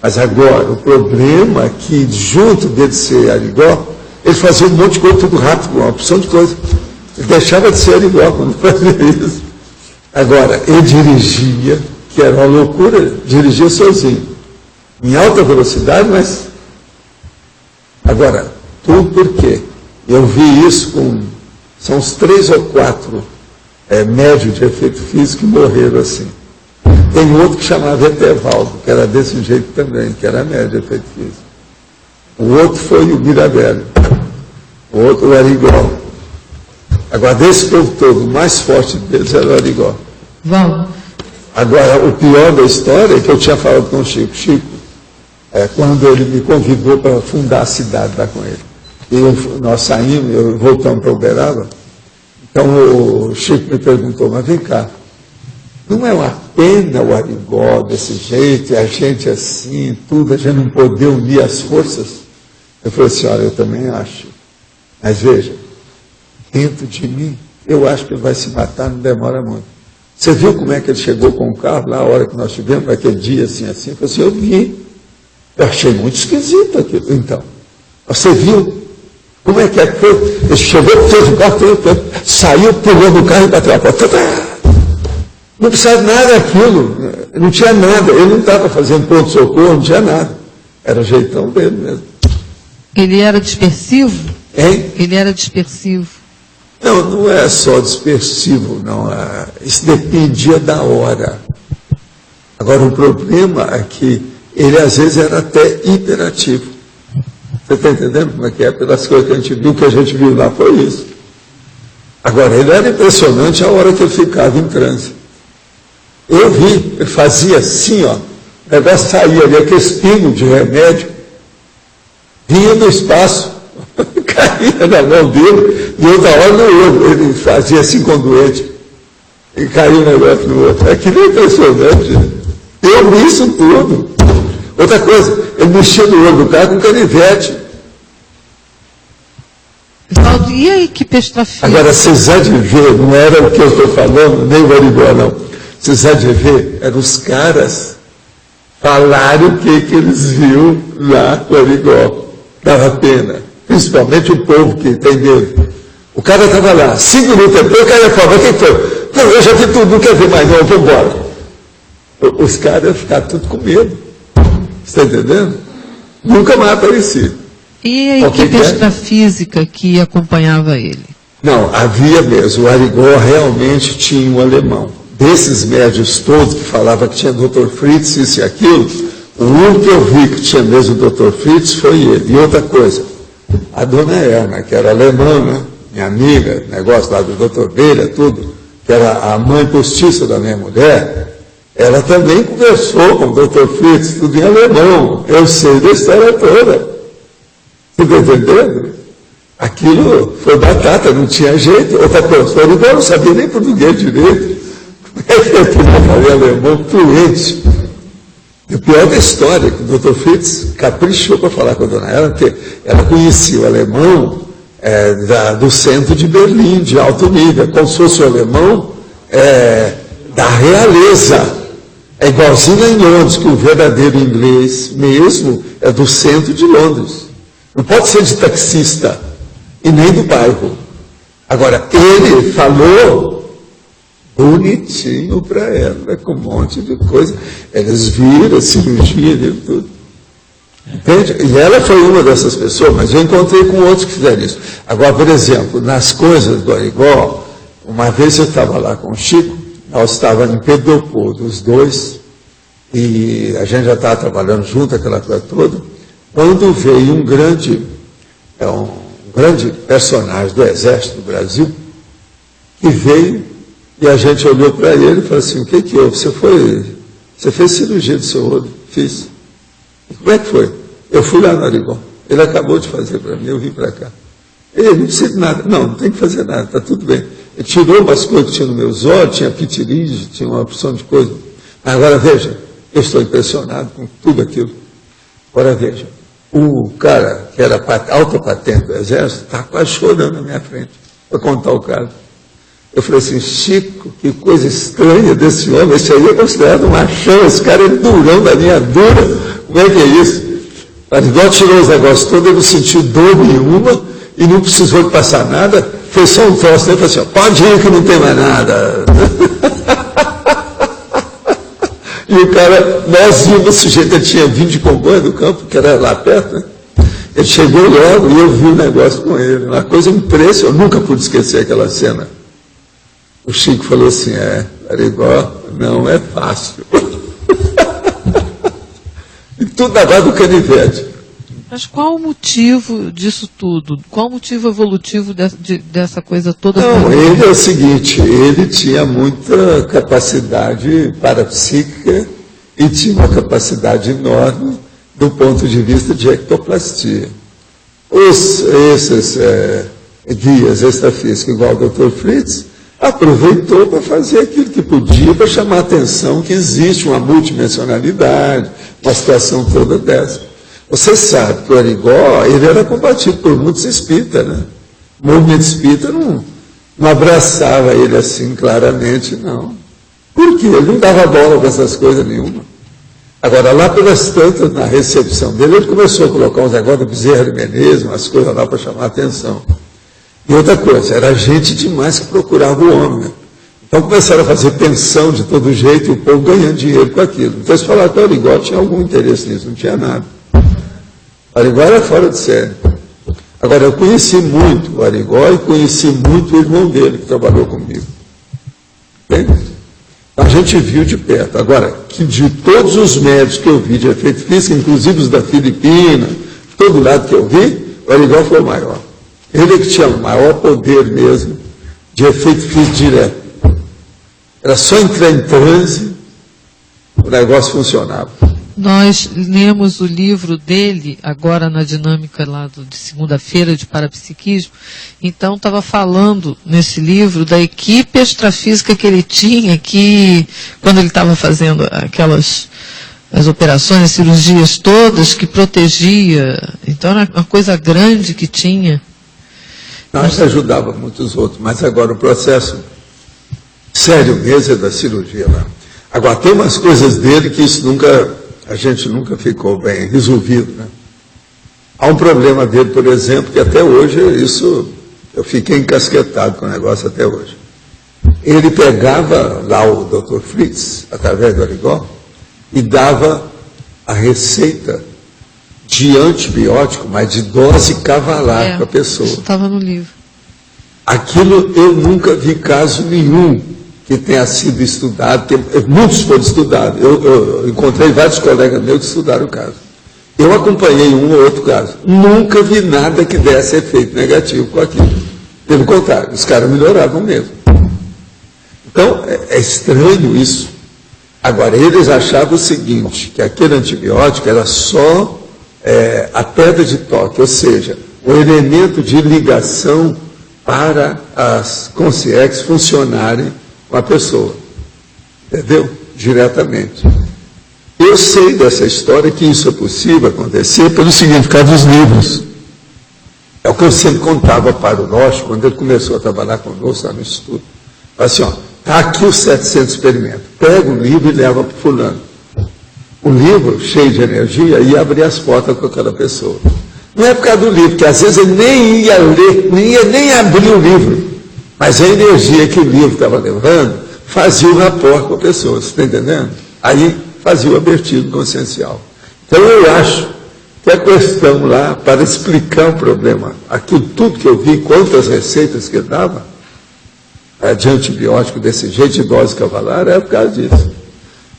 Mas agora, o problema é que, junto dele ser Arigó, ele fazia um monte de coisa tudo rápido, uma opção de coisa. Ele deixava de ser Arigó quando fazia isso. Agora, ele dirigia, que era uma loucura, dirigia sozinho. Em alta velocidade, mas... Agora, tudo por quê? Eu vi isso com... São uns 3 ou 4 médios de efeito físico que morreram assim. Tem outro que chamava Etevaldo, que era desse jeito também, que era médio de efeito físico. O outro foi o Mirabelli. O outro era Arigó. Agora, desse povo todo, o mais forte deles era o Arigó. Vamos. Agora, o pior da história é que eu tinha falado com o Chico. Chico, quando ele me convidou para fundar a cidade lá com ele. E nós saímos, voltamos para Uberaba. Então, o Chico me perguntou, mas vem cá, não é uma pena o Arigó desse jeito, e a gente assim, tudo, a gente não poder unir as forças? Eu falei assim, olha, eu também acho. Mas veja, dentro de mim, eu acho que ele vai se matar, não demora muito. Você viu como é que ele chegou com o carro lá, a hora que nós tivemos, naquele dia assim, assim? Eu falei assim, eu vi. Eu achei muito esquisito aquilo. Então, você viu? Como é que foi? Ele chegou, fez o carro, saiu, pulou no carro e bateu a porta. Não precisava de nada daquilo. Não tinha nada. Ele não estava fazendo pronto-socorro, não tinha nada. Era o jeitão dele mesmo. Ele era dispersivo? Hein? Ele era dispersivo. Não, não é só dispersivo, não. Isso dependia da hora. Agora, o problema é que ele, às vezes, era até hiperativo. Você está entendendo como é que é? Pelas coisas que a gente viu, o que a gente viu lá foi isso. Agora, ele era impressionante a hora que ele ficava em transe. Eu vi, ele fazia assim, ó, o negócio saía ali, aquele espinho de remédio, vinha do espaço, caía na mão dele, e outra hora no outro, ele fazia assim com o doente, e caía um negócio no outro. Aquilo é impressionante. Eu vi isso tudo. Outra coisa, ele mexia no olho do cara com canivete. E a equipe extrafísica? Agora, vocês há de ver, não era o que eu estou falando, nem o Arigó, não. Vocês há de ver, eram os caras falaram o que eles viram lá com o Arigó. Dava pena. Principalmente o povo que tem medo. O cara estava lá, 5 minutos depois, o cara ia falar, o que foi? Não, eu já vi tudo, não quer ver mais não, vou embora. Os caras iam ficar tudo com medo. Você está entendendo? Nunca mais apareci. E a equipe extrafísica que acompanhava ele? Não, havia mesmo. O Arigó realmente tinha um alemão. Desses médios todos que falavam que tinha Dr. Fritz, isso e aquilo, o único que eu vi que tinha mesmo o Dr. Fritz foi ele. E outra coisa, a dona Erna, que era alemã, né? Minha amiga, negócio lá do Dr. Beira, tudo, que era a mãe postiça da minha mulher, ela também conversou com o Dr. Fritz, tudo em alemão. Eu sei da história toda. Você está entendendo? Aquilo foi batata, não tinha jeito. Outra coisa, o Arigó não sabia nem português direito. Como é que eu podia fazer alemão fluente? E o pior da história, que o Dr. Fritz caprichou para falar com a dona Ela, porque ela conhecia o alemão do centro de Berlim, de alto nível, como se fosse o alemão da realeza. É igualzinho em Londres, que o verdadeiro inglês mesmo é do centro de Londres. Não pode ser de taxista e nem do bairro. Agora, ele falou bonitinho para ela, com um monte de coisa. Eles viram a cirurgia e tudo. Entende? E ela foi uma dessas pessoas, mas eu encontrei com outros que fizeram isso. Agora, por exemplo, nas coisas do Arigó, uma vez eu estava lá com o Chico, nós estávamos em Pedro Leopoldo, os dois, e a gente já estava trabalhando junto, aquela coisa toda, quando veio um grande personagem do Exército do Brasil, que veio, e a gente olhou para ele e falou assim, o que houve? Você fez cirurgia do seu olho? Fiz. E como é que foi? Eu fui lá no Arigó. Ele acabou de fazer para mim, eu vim para cá. Ele não precisa de nada. Não tem que fazer nada, está tudo bem. Ele tirou umas coisas que tinha nos meus olhos, tinha pitiríase, tinha uma opção de coisa. Agora veja, eu estou impressionado com tudo aquilo. Agora veja, o cara que era alta patente do Exército está quase chorando na minha frente para contar o caso. Eu falei assim, Chico, que coisa estranha desse homem, esse aí é considerado um machão, esse cara é durão da linha dura, como é que é isso? O Arigó tirou os negócios todos, ele não sentiu dor nenhuma e não precisou de passar nada, fez só um troço, ele falou assim, pode ir que não tem mais nada. E o cara, nós vimos o sujeito, ele tinha vindo de comboio do campo, que era lá perto, né? Ele chegou logo e eu vi o negócio com ele, uma coisa impressionante, eu nunca pude esquecer aquela cena. O Chico falou assim, Arigó, não é fácil. E tudo agora do canivete. Mas qual o motivo disso tudo? Qual o motivo evolutivo dessa coisa toda? Não, ele é o seguinte, ele tinha muita capacidade parapsíquica e tinha uma capacidade enorme do ponto de vista de ectoplastia. Esses guias extrafísicos, igual o Dr. Fritz, aproveitou para fazer aquilo que podia para chamar a atenção que existe uma multidimensionalidade, uma situação toda dessa. Você sabe que o Arigó, ele era combatido por muitos espíritas, né? O movimento espírita não abraçava ele assim claramente, não. Por quê? Ele não dava bola para essas coisas nenhuma. Agora, lá pelas tantas, na recepção dele, ele começou a colocar uns negócios da Bezerra de Menezes, umas coisas lá para chamar a atenção. E outra coisa, era gente demais que procurava o homem. Né? Então começaram a fazer pensão de todo jeito e o povo ganhando dinheiro com aquilo. Então eles falaram que o Arigó tinha algum interesse nisso, não tinha nada. O Arigó era fora de série. Agora, eu conheci muito o Arigó e conheci muito o irmão dele que trabalhou comigo. Entende? A gente viu de perto. Agora, que de todos os médicos que eu vi de efeito físico, inclusive os da Filipina, todo lado que eu vi, o Arigó foi o maior. Ele que tinha o maior poder mesmo de efeito físico direto. Era só entrar em transe, o negócio funcionava. Nós lemos o livro dele, agora na dinâmica lá de segunda-feira de parapsiquismo, então estava falando nesse livro da equipe extrafísica que ele tinha, que quando ele estava fazendo as operações, as cirurgias todas, que protegia, então era uma coisa grande que tinha. Nós ajudava muitos outros, mas agora o processo sério mesmo é da cirurgia lá. Agora tem umas coisas dele que a gente nunca ficou bem resolvido, né? Há um problema dele, por exemplo, que até hoje eu fiquei encasquetado com o negócio até hoje. Ele pegava lá o Dr. Fritz, através do Arigó, e dava a receita de antibiótico, mas de dose cavalar para a pessoa. Isso estava no livro. Aquilo eu nunca vi caso nenhum que tenha sido estudado, muitos foram estudados. Eu encontrei vários colegas meus que estudaram o caso. Eu acompanhei um ou outro caso. Nunca vi nada que desse efeito negativo com aquilo. Pelo contrário, os caras melhoravam mesmo. Então, é estranho isso. Agora, eles achavam o seguinte, que aquele antibiótico era só a pedra de toque, ou seja, o elemento de ligação para as consciências funcionarem com a pessoa. Entendeu? Diretamente. Eu sei dessa história que isso é possível acontecer pelo significado dos livros. É o que eu sempre contava para o Rocha, quando ele começou a trabalhar conosco lá no Instituto. Assim, ó, está aqui os 700 experimentos. Pega o livro e leva para o fulano. O livro, cheio de energia, ia abrir as portas com aquela pessoa. Não é por causa do livro, porque às vezes ele nem ia ler, nem abrir o livro. Mas a energia que o livro estava levando fazia o rapport com a pessoa, você está entendendo? Aí fazia o abertido consciencial. Então eu acho que a questão lá, para explicar o problema, aquilo tudo que eu vi, quantas receitas que ele dava, de antibiótico desse jeito, de dose cavalar, era por causa disso.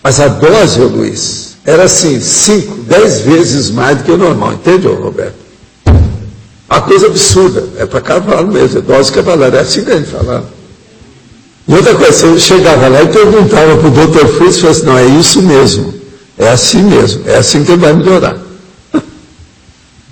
Mas a dose, Luiz, era assim, 5, 10 vezes mais do que o normal, entende, Roberto? Uma coisa absurda, é para cavalo mesmo, é dose cavalar, é assim que a gente falava. E outra coisa, eu chegava lá e perguntava para o doutor Fritz, e falava assim, não, é isso mesmo, é assim mesmo, é assim que ele vai melhorar.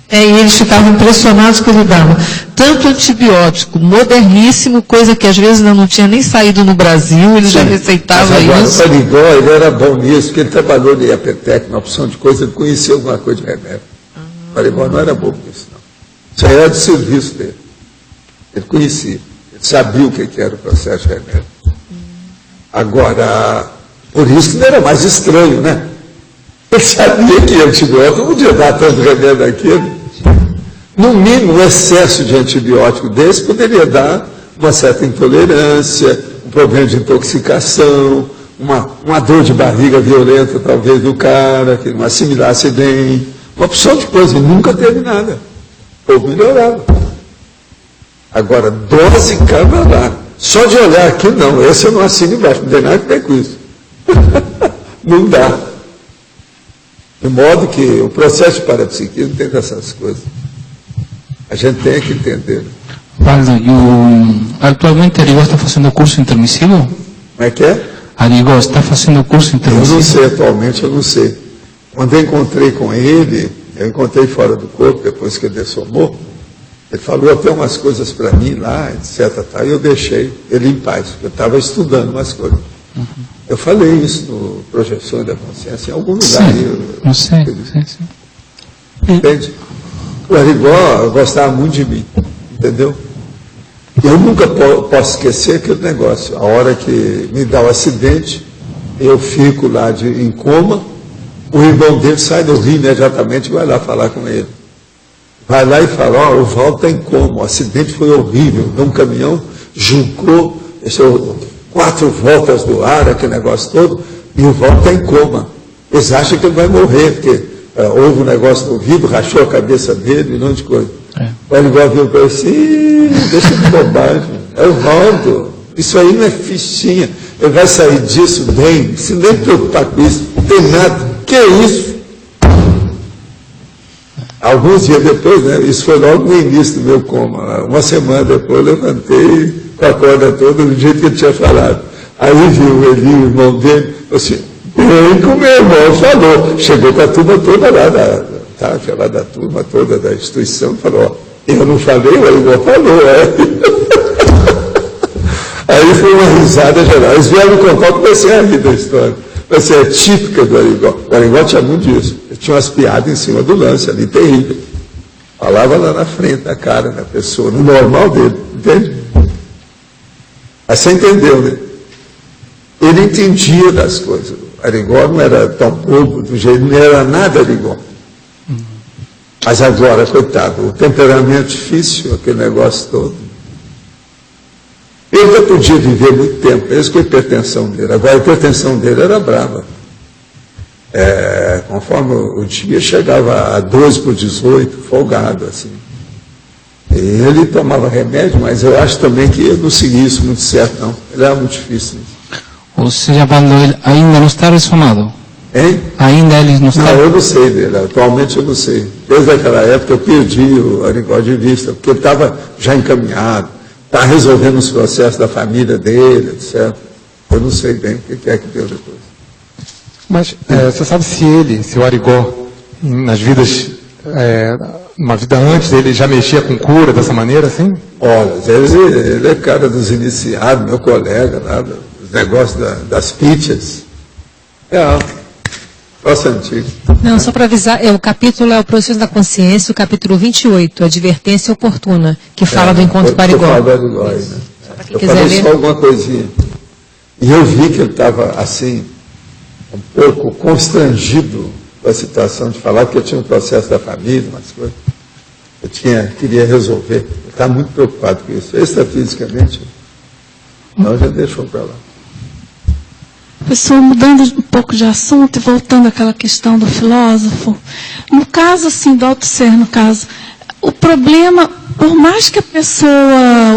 E eles ficavam impressionados que ele dava tanto antibiótico moderníssimo, coisa que às vezes ainda não tinha nem saído no Brasil, ele já receitava isso. O Arigó, ele era bom nisso, porque ele trabalhou na IAPTEC, uma opção de coisa, ele conhecia alguma coisa de remédio. O Arigó não era bom nisso, não. Isso aí era do serviço dele. Ele conhecia, ele sabia o que era o processo de remédio. Agora, por isso que não era mais estranho, né? Ele sabia que antibiótico não podia dar tanto remédio daquele. No mínimo, um excesso de antibiótico desse poderia dar uma certa intolerância, um problema de intoxicação, uma dor de barriga violenta, talvez, do cara, que não assimilasse bem, uma opção de coisa, e nunca teve nada. Ou melhorava. Agora, dose cavalar. Só de olhar aqui, não, esse eu não assino embaixo, não tem nada a ver com isso. Não dá. De modo que o processo de parapsiquismo tem dessas coisas. A gente tem que entender. Valdo, atualmente Arigó está fazendo curso intermissivo? Como é que é? Arigó está fazendo curso intermissivo? Eu não sei, atualmente eu não sei. Quando eu encontrei com ele, eu encontrei fora do corpo, depois que ele dessomou, ele falou até umas coisas para mim lá, etc. E eu deixei ele em paz, porque eu estava estudando umas coisas. Uhum. Eu falei isso no Projeção da Consciência, em algum lugar. Sim, não sei. Entende? O Arigó gostava muito de mim, entendeu? Eu nunca posso esquecer aquele negócio. A hora que me dá o acidente, eu fico lá em coma, o irmão dele sai do Rio imediatamente e vai lá falar com ele. Vai lá e fala, o Valdo está em coma, o acidente foi horrível, um caminhão julgou, deixou 4 voltas do ar, aquele negócio todo, e o Valdo está em coma. Eles acham que ele vai morrer, porque houve um negócio no ouvido, rachou a cabeça dele, um monte de coisa. O Arigó viu para ele assim, deixa de bobagem, é o Valdo, isso aí não é fichinha, ele vai sair disso bem, se nem preocupar com isso, não tem nada, que é isso? Alguns dias depois, né, isso foi logo no início do meu coma, uma semana depois eu levantei com a corda toda do jeito que ele tinha falado. Aí viu ele, o irmão dele, assim, bem como meu irmão falou, chegou com a turma toda lá, da turma toda da instituição, falou, eu não falei, o irmão falou, Aí foi uma risada geral. Eles vieram contar, eu comecei a rir da história. Mas é típica do Arigó. O Arigó tinha muito disso. Ele tinha umas piadas em cima do lance ali, terrível. Falava lá na frente da cara da pessoa, no normal dele, entende? Mas você entendeu, né? Ele entendia das coisas. O Arigó não era tão bobo do jeito, não era nada Arigó. Mas agora, coitado, o temperamento difícil, aquele negócio todo. Ele já podia viver muito tempo, mesmo com a hipertensão dele. Agora, a hipertensão dele era brava. Conforme o dia chegava a 12/18, folgado, assim. E ele tomava remédio, mas eu acho também que ele não seguia isso muito certo, não. Ele era muito difícil. Ou seja, Valdo, ele ainda não está ressonado? Hein? Ainda ele não está... Não, eu não sei dele. Atualmente eu não sei. Desde aquela época eu perdi o Arigó de vista, porque ele estava já encaminhado. Está resolvendo os processos da família dele, etc. Eu não sei bem o que é que deu depois. Mas você sabe se o Arigó, nas vidas uma vida antes, ele já mexia com cura dessa maneira, assim? Olha, ele é cara dos iniciados, meu colega lá, dos negócios das pitchas. Nossa, antigo. Não, só para avisar, o capítulo é o Processo da Consciência, o capítulo 28, Advertência Oportuna, que fala do encontro Parigó. Né? Eu falei só alguma coisinha. E eu vi que ele estava, assim, um pouco constrangido com a situação de falar, porque tinha um processo da família, umas coisas. Queria resolver. Ele está muito preocupado com isso. Extrafisicamente, não, já deixou para lá. Pessoal, mudando um pouco de assunto e voltando àquela questão do filósofo, no caso, assim, do Althusser, no caso, o problema, por mais que a pessoa,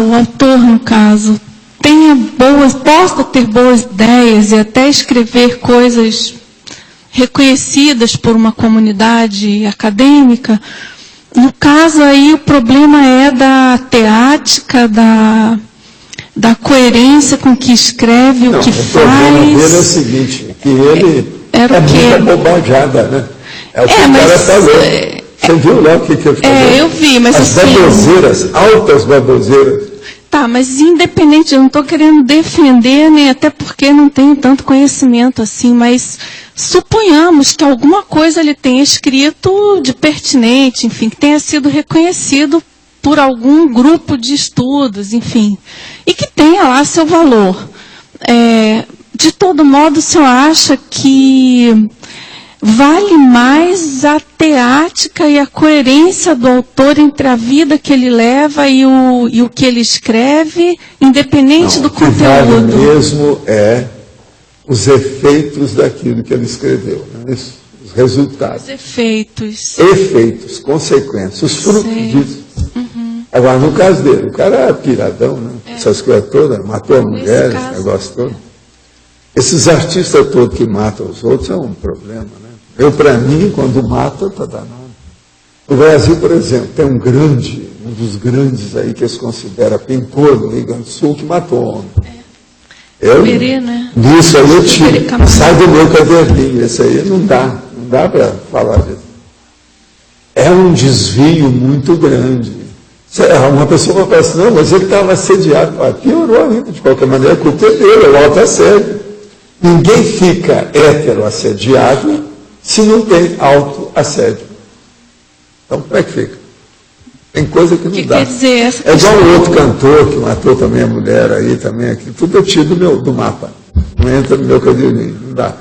o autor, no caso, possa ter boas ideias e até escrever coisas reconhecidas por uma comunidade acadêmica, no caso aí o problema é da teática, da coerência com que escreve, o que faz. O problema dele é o seguinte, que ele muita bobajada, né? É o que o cara falou. Você viu lá o que ele falou? Eu vi, mas as assim... baboseiras, altas baboseiras. Tá, mas independente, eu não estou querendo defender, nem até porque não tenho tanto conhecimento assim, mas suponhamos que alguma coisa ele tenha escrito de pertinente, enfim, que tenha sido reconhecido por algum grupo de estudos, enfim, e que tenha lá seu valor. De todo modo, o senhor acha que vale mais a teática e a coerência do autor entre a vida que ele leva e o que ele escreve, independente do conteúdo? O que vale mesmo é os efeitos daquilo que ele escreveu, né? Os resultados. Os efeitos. Efeitos, consequências, os frutos disso. Uhum. Agora, no caso dele, o cara é piradão, né? Essas coisas todas, matou a mulher, esse negócio todo. Esses artistas todos que matam os outros é um problema, né? Eu, para mim, quando mata, está danado. No Brasil, por exemplo, tem um dos grandes aí que eles consideram pintor do Rio Grande do Sul, que matou homem. Né? Nisso aí eu tiro. Sai do meu caderninho. Esse aí não dá para falar disso. É um desvio muito grande. Uma pessoa vai falar assim, não, mas ele estava assediado. Piorou ainda, de qualquer maneira, a culpa é dele, é o auto-assédio. Ninguém fica hétero-assediado se não tem auto-assédio. Então, como é que fica? Tem coisa que não dá. Quer dizer, é igual o outro cantor que matou também a mulher aí, também aqui. Tudo é tido do mapa. Não entra no meu caderninho, não dá.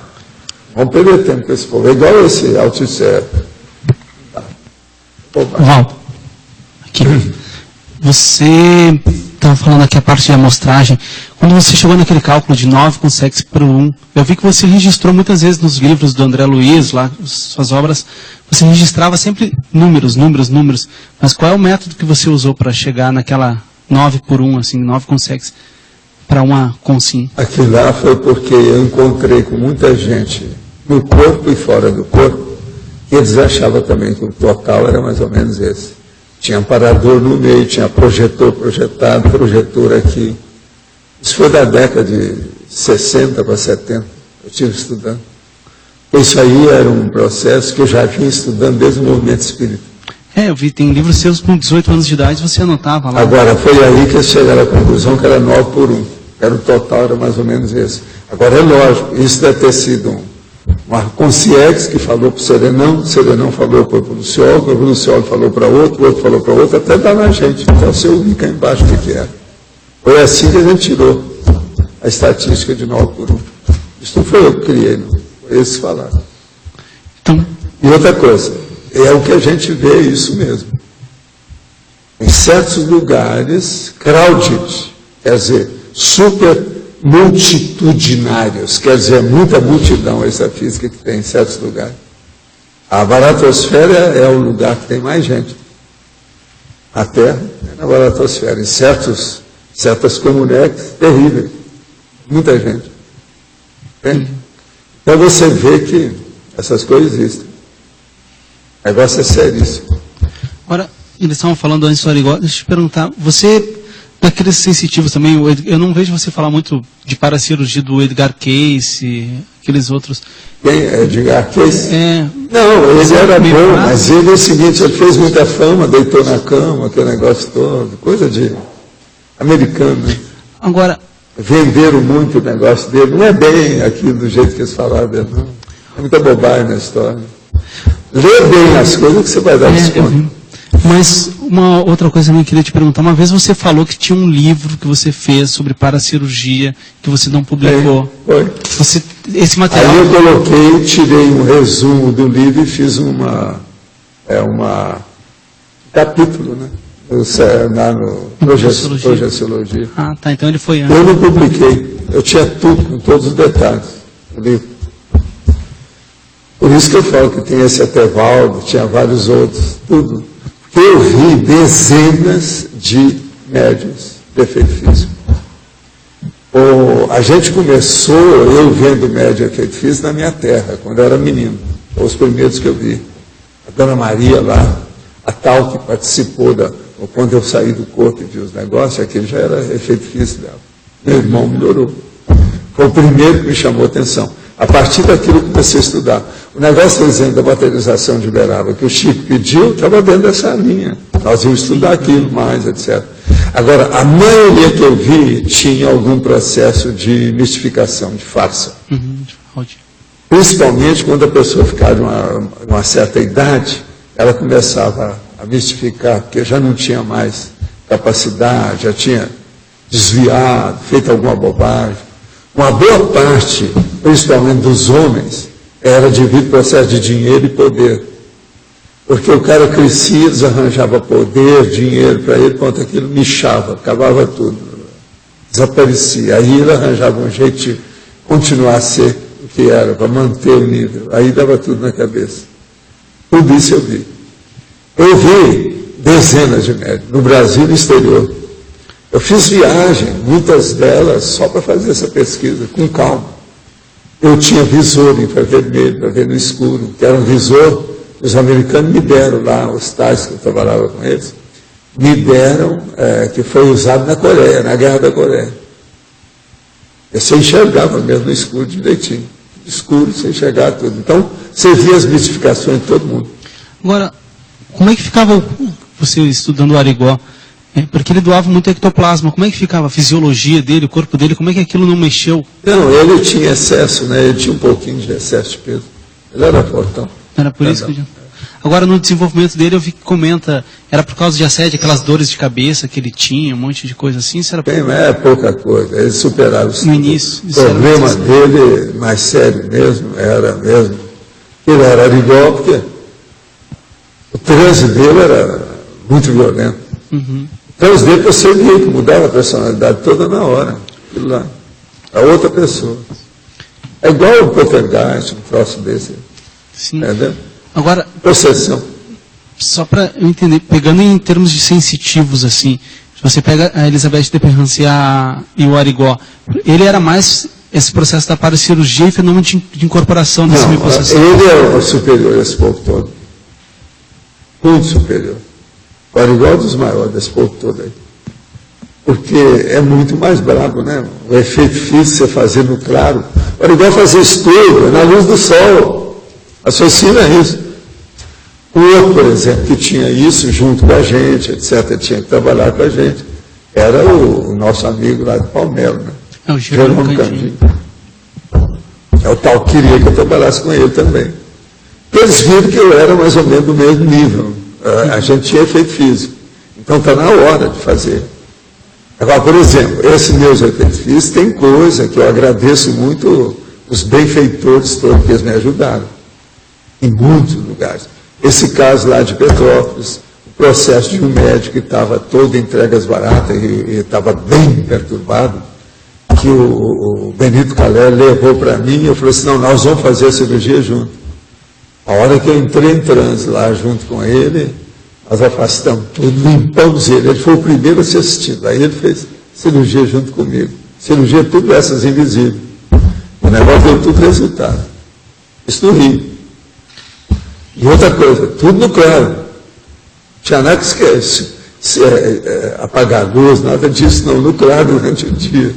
Vamos perder tempo com esse povo. É igual esse Althusser. Val, aqui. Você estava falando aqui a parte de amostragem. Quando você chegou naquele cálculo de 9 consegues por 1, eu vi que você registrou muitas vezes nos livros do André Luiz, lá, suas obras, você registrava sempre números. Mas qual é o método que você usou para chegar naquela 9 por 1, assim, 9 consegues para uma consciência? Aquilo lá foi porque eu encontrei com muita gente no corpo e fora do corpo, e eles achavam também que o total era mais ou menos esse. Tinha amparador no meio, tinha projetor projetado, projetor aqui. Isso foi da década de 60 para 70, eu estive estudando. Isso aí era um processo que eu já vinha estudando desde o movimento espírita. Eu vi, tem livros seus com 18 anos de idade, você anotava lá. Agora, foi aí que eles chegaram à conclusão que era 9 por 1. Era o total, era mais ou menos esse. Agora, é lógico, isso deve ter sido uma consciência que falou para o Serenão falou para o Luciólogo falou para outro, o outro falou para outro, até dar na gente. Então, se eu vi cá embaixo o que era. Foi assim que a gente tirou a estatística de 9 por 1. Isso não foi eu que criei, não. Foi eles que falaram. Então... E outra coisa, é o que a gente vê, isso mesmo. Em certos lugares, crowded, quer dizer, super multitudinários, quer dizer, muita multidão, essa física que tem em certos lugares. A baratosfera é o lugar que tem mais gente. A Terra é na baratosfera. Em certas comunidades, terríveis. Muita gente. Entende? Então você vê que essas coisas existem. O negócio é seríssimo. Agora, eles estavam falando antes do Arigó, deixa eu te perguntar, você, daqueles sensitivos também, eu não vejo você falar muito de paracirurgia do Edgar Cayce, aqueles outros. Quem? Edgar Cayce? É, Não, ele era meio bom, fraco. mas ele é o seguinte, ele fez muita fama, deitou na cama, aquele negócio todo, coisa de americano, né? agora, Venderam muito o negócio dele, não é bem aquilo do jeito que eles falaram dele, não. É muita bobagem na história. Lê bem as coisas que você vai dar eu desconto. vi. Mas uma outra coisa que eu queria te perguntar. Uma vez você falou que tinha um livro que você fez sobre paracirurgia que você não publicou. Foi. Esse material... Aí eu coloquei, tirei um resumo do livro e fiz uma capítulo, né? Lá no Projeciologia. Ah, tá. Então ele foi antes. Eu não publiquei. Eu tinha tudo, com todos os detalhes do livro. Por isso que eu falo que tem esse Etevaldo, tinha vários outros, tudo. Porque eu vi dezenas de médiuns de efeito físico. A gente começou, eu vendo médium de efeito físico na minha terra, quando eu era menino. Os primeiros que eu vi. A Dona Maria lá, a tal que participou quando eu saí do corpo e vi os negócios, aquele já era efeito físico dela. Meu irmão melhorou. Foi o primeiro que me chamou a atenção. A partir daquilo eu comecei a estudar. O negócio, por exemplo, da materialização de Uberaba, que o Chico pediu, estava dentro dessa linha. Nós íamos estudar aquilo mais, etc. Agora, a maioria que eu vi tinha algum processo de mistificação, de farsa. Principalmente quando a pessoa ficava de uma certa idade, ela começava a mistificar, porque já não tinha mais capacidade, já tinha desviado, feito alguma bobagem. Uma boa parte, principalmente dos homens, era devido ao processo de dinheiro e poder. Porque o cara crescia, eles arranjavam poder, dinheiro para ele, quanto aquilo mixava, acabava tudo, desaparecia. Aí ele arranjava um jeito de continuar a ser o que era, para manter o nível. Aí dava tudo na cabeça. Tudo isso eu vi. Eu vi dezenas de médicos, no Brasil e no exterior. Eu fiz viagem, muitas delas, só para fazer essa pesquisa, com calma. Eu tinha visor infravermelho, para ver no escuro, que era um visor, os americanos me deram lá, os tais que eu trabalhava com eles, me deram, que foi usado na Coreia, na Guerra da Coreia. Você enxergava mesmo no escuro direitinho. Escuro, você enxergava tudo. Então, você via as mistificações de todo mundo. Agora, como é que ficava você estudando o Arigó? Porque ele doava muito ectoplasma. Como é que ficava a fisiologia dele, o corpo dele? Como é que aquilo não mexeu? Não, ele tinha excesso, né? Ele tinha um pouquinho de excesso de peso. Ele era fortão. Era por isso que... Agora, no desenvolvimento dele, eu vi que comenta, era por causa de assédio, aquelas dores de cabeça que ele tinha, um monte de coisa assim? Isso era... É pouca coisa. Ele superava isso. No início. O problema dele, mais sério mesmo, era mesmo. Ele era Arigó, porque o trânsito dele era muito violento. Uhum. Então, os dele você via que mudava a personalidade toda na hora. Aquilo lá. A outra pessoa. É igual o poltergeist, um troço desse. Sim. Entendeu? Agora, possessão. Só para eu entender, pegando em termos de sensitivos, assim, se você pega a Elizabeth Deperrance e o Arigó, ele era mais esse processo da paracirurgia e fenômeno de incorporação da semipossessão. Ele é o superior a esse povo todo. Muito superior. O Arigó é um dos maiores desse povo todo aí. Porque é muito mais brabo, né? O efeito físico você fazer no claro. O Arigó fazia estudo na luz do sol. Associa isso. O outro, por exemplo, que tinha isso junto com a gente, etc., tinha que trabalhar com a gente, era o nosso amigo lá de Palmelo, né? É o Jerônimo Candinho. É o tal que queria que eu trabalhasse com ele também. Eles viram que eu era mais ou menos do mesmo nível. A gente tinha efeito físico. Então está na hora de fazer. Agora, por exemplo, esses meus efeitos físicos tem coisa que eu agradeço muito os benfeitores todos que eles me ajudaram. Em muitos lugares. Esse caso lá de Petrópolis, o processo de um médico que estava todo entregas baratas e estava bem perturbado, que o Benito Calé levou para mim e eu falei assim, não, nós vamos fazer a cirurgia junto. A hora que eu entrei em transe lá junto com ele, nós afastamos tudo, limpamos ele. Ele foi o primeiro a ser assistido. Aí ele fez cirurgia junto comigo. Cirurgia tudo essas invisíveis. O negócio deu tudo resultado. Isso no Rio. E outra coisa, tudo no claro. Tinha nada que esquece. Apagar a luz, nada disso não, no claro durante o dia.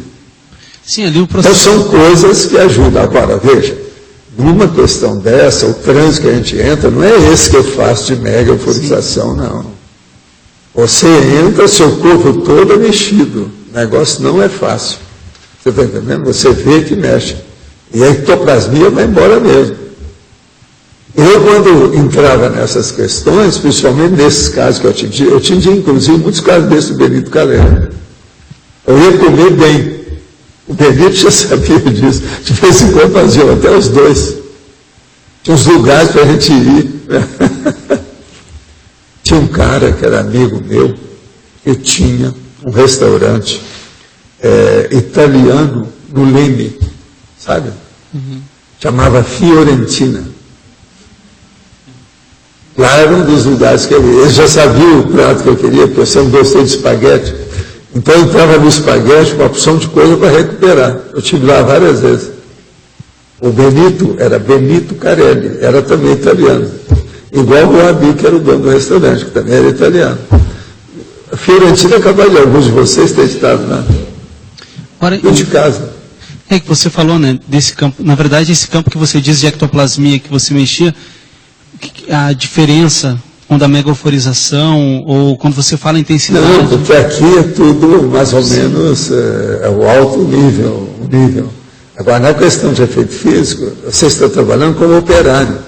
Sim, ali o Então processo... são coisas que ajudam. Agora, veja, numa questão dessa, o trânsito que a gente entra, não é esse que eu faço de mega euforização, não. Você entra, seu corpo todo é mexido. O negócio não é fácil. Você está entendendo? Você vê que mexe. E a ectoplasmia vai embora mesmo. Eu, quando entrava nessas questões, principalmente nesses casos que eu atingi inclusive muitos casos desse do Benito Calera. Eu ia comer bem. O Benito já sabia disso. De vez em quando faziam até os dois. Tinha uns lugares para a gente ir. Tinha um cara que era amigo meu, que tinha um restaurante italiano no Leme, sabe? Chamava Fiorentina. Lá era um dos lugares que ele já sabia o prato que eu queria, porque eu sempre gostei de espaguete. Então eu entrava no espaguete com uma opção de coisa para recuperar. Eu estive lá várias vezes. O Benito era Benito Carelli, era também italiano. Igual o Abi, que era o dono do restaurante, que também era italiano. A Fiorentina é capaz de alguns de vocês ter estado lá. Ora, eu de casa. É que você falou, né, desse campo. Na verdade, esse campo que você diz de ectoplasmia, que você mexia, a diferença quando a megaeuforização, ou quando você fala intensidade... Não, porque aqui é tudo mais ou menos o alto nível. Agora, na questão de efeito físico, você está trabalhando como operário.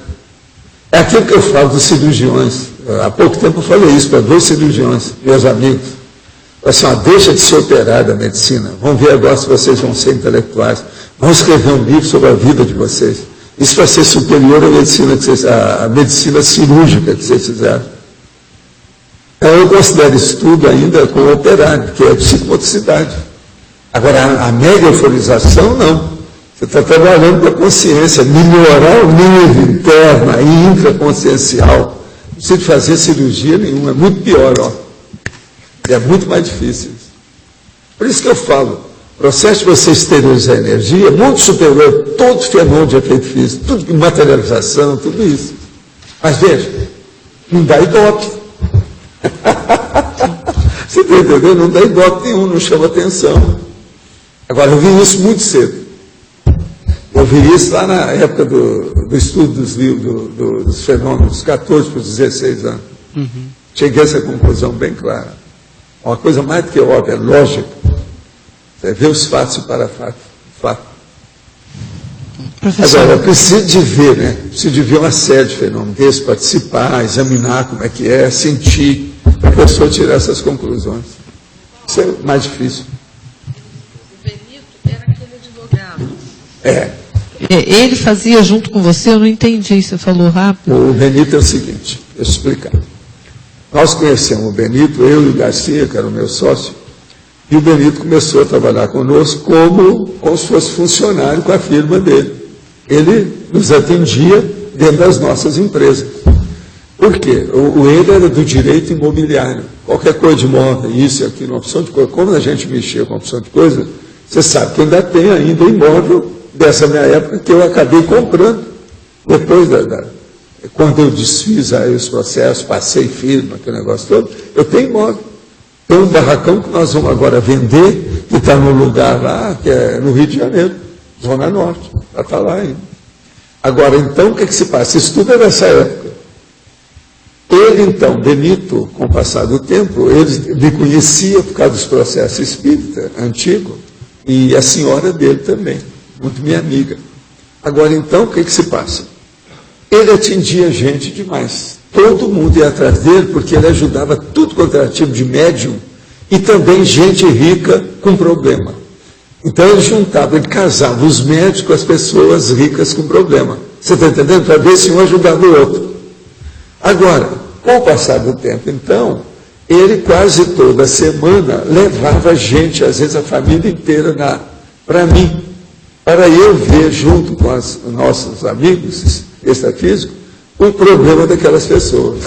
É aquilo que eu falo dos cirurgiões. Há pouco tempo eu falei isso para 2 cirurgiões, meus amigos. Assim, deixa de ser operário da medicina. Vamos ver agora se vocês vão ser intelectuais. Vamos escrever um livro sobre a vida de vocês. Isso vai ser superior à medicina, à medicina cirúrgica que vocês fizeram. Então, eu considero isso tudo ainda como operário, que é psicomotricidade. Agora, a mega euforização, não. Você está trabalhando com a consciência, melhorar o nível interno e intraconsciencial. Não precisa de fazer cirurgia nenhuma, é muito pior, ó. É muito mais difícil. Por isso que eu falo, o processo de você exteriorizar a energia é muito superior a todo fenômeno de efeito físico, tudo de materialização, tudo isso. Mas veja, não dá ibope. Você está entendendo? Não dá ibope nenhum, não chama atenção. Agora, eu vi isso muito cedo. Eu vi isso lá na época do estudo dos livros, dos fenômenos, dos 14 para os 16 anos. Cheguei a essa conclusão bem clara. Uma coisa mais do que óbvia, lógica. Você vê os fatos e para fato. Agora, preciso de ver, né? Preciso de ver uma série de fenômenos desses, participar, examinar como é que é, sentir, para a pessoa tirar essas conclusões. Isso é mais difícil. O Benito era aquele advogado. É. Ele fazia junto com você? Eu não entendi, você falou rápido. O Benito é o seguinte, deixa eu explicar. Nós conhecemos o Benito, eu e o Garcia, que era o meu sócio, e o Benito começou a trabalhar conosco como se fosse funcionário com a firma dele. Ele nos atendia dentro das nossas empresas. Por quê? Ele era do direito imobiliário. Qualquer coisa de imóvel, isso e aquilo, uma opção de coisa. Como a gente mexia com uma opção de coisa, você sabe que ainda tem ainda imóvel dessa minha época que eu acabei comprando. Depois quando eu desfiz aí os processos, passei firma, aquele negócio todo, eu tenho imóvel. Tem um barracão que nós vamos agora vender, que está num lugar lá, que é no Rio de Janeiro, Zona Norte, já está lá ainda. Agora, então, o que se passa? Isso tudo é dessa época. Ele, então, Benito, com o passar do tempo, ele me conhecia por causa dos processos espírita antigo, e a senhora dele também, muito minha amiga. Agora, então, o que se passa? Ele atingia gente demais. Todo mundo ia atrás dele, porque ele ajudava tudo quanto era tipo de médium, e também gente rica com problema. Então ele juntava, ele casava os médicos com as pessoas ricas com problema. Você está entendendo? Para ver se um ajudava o outro. Agora, com o passar do tempo, então, ele quase toda semana levava gente, às vezes a família inteira, para mim, para eu ver junto com os nossos amigos extrafísicos o problema daquelas pessoas.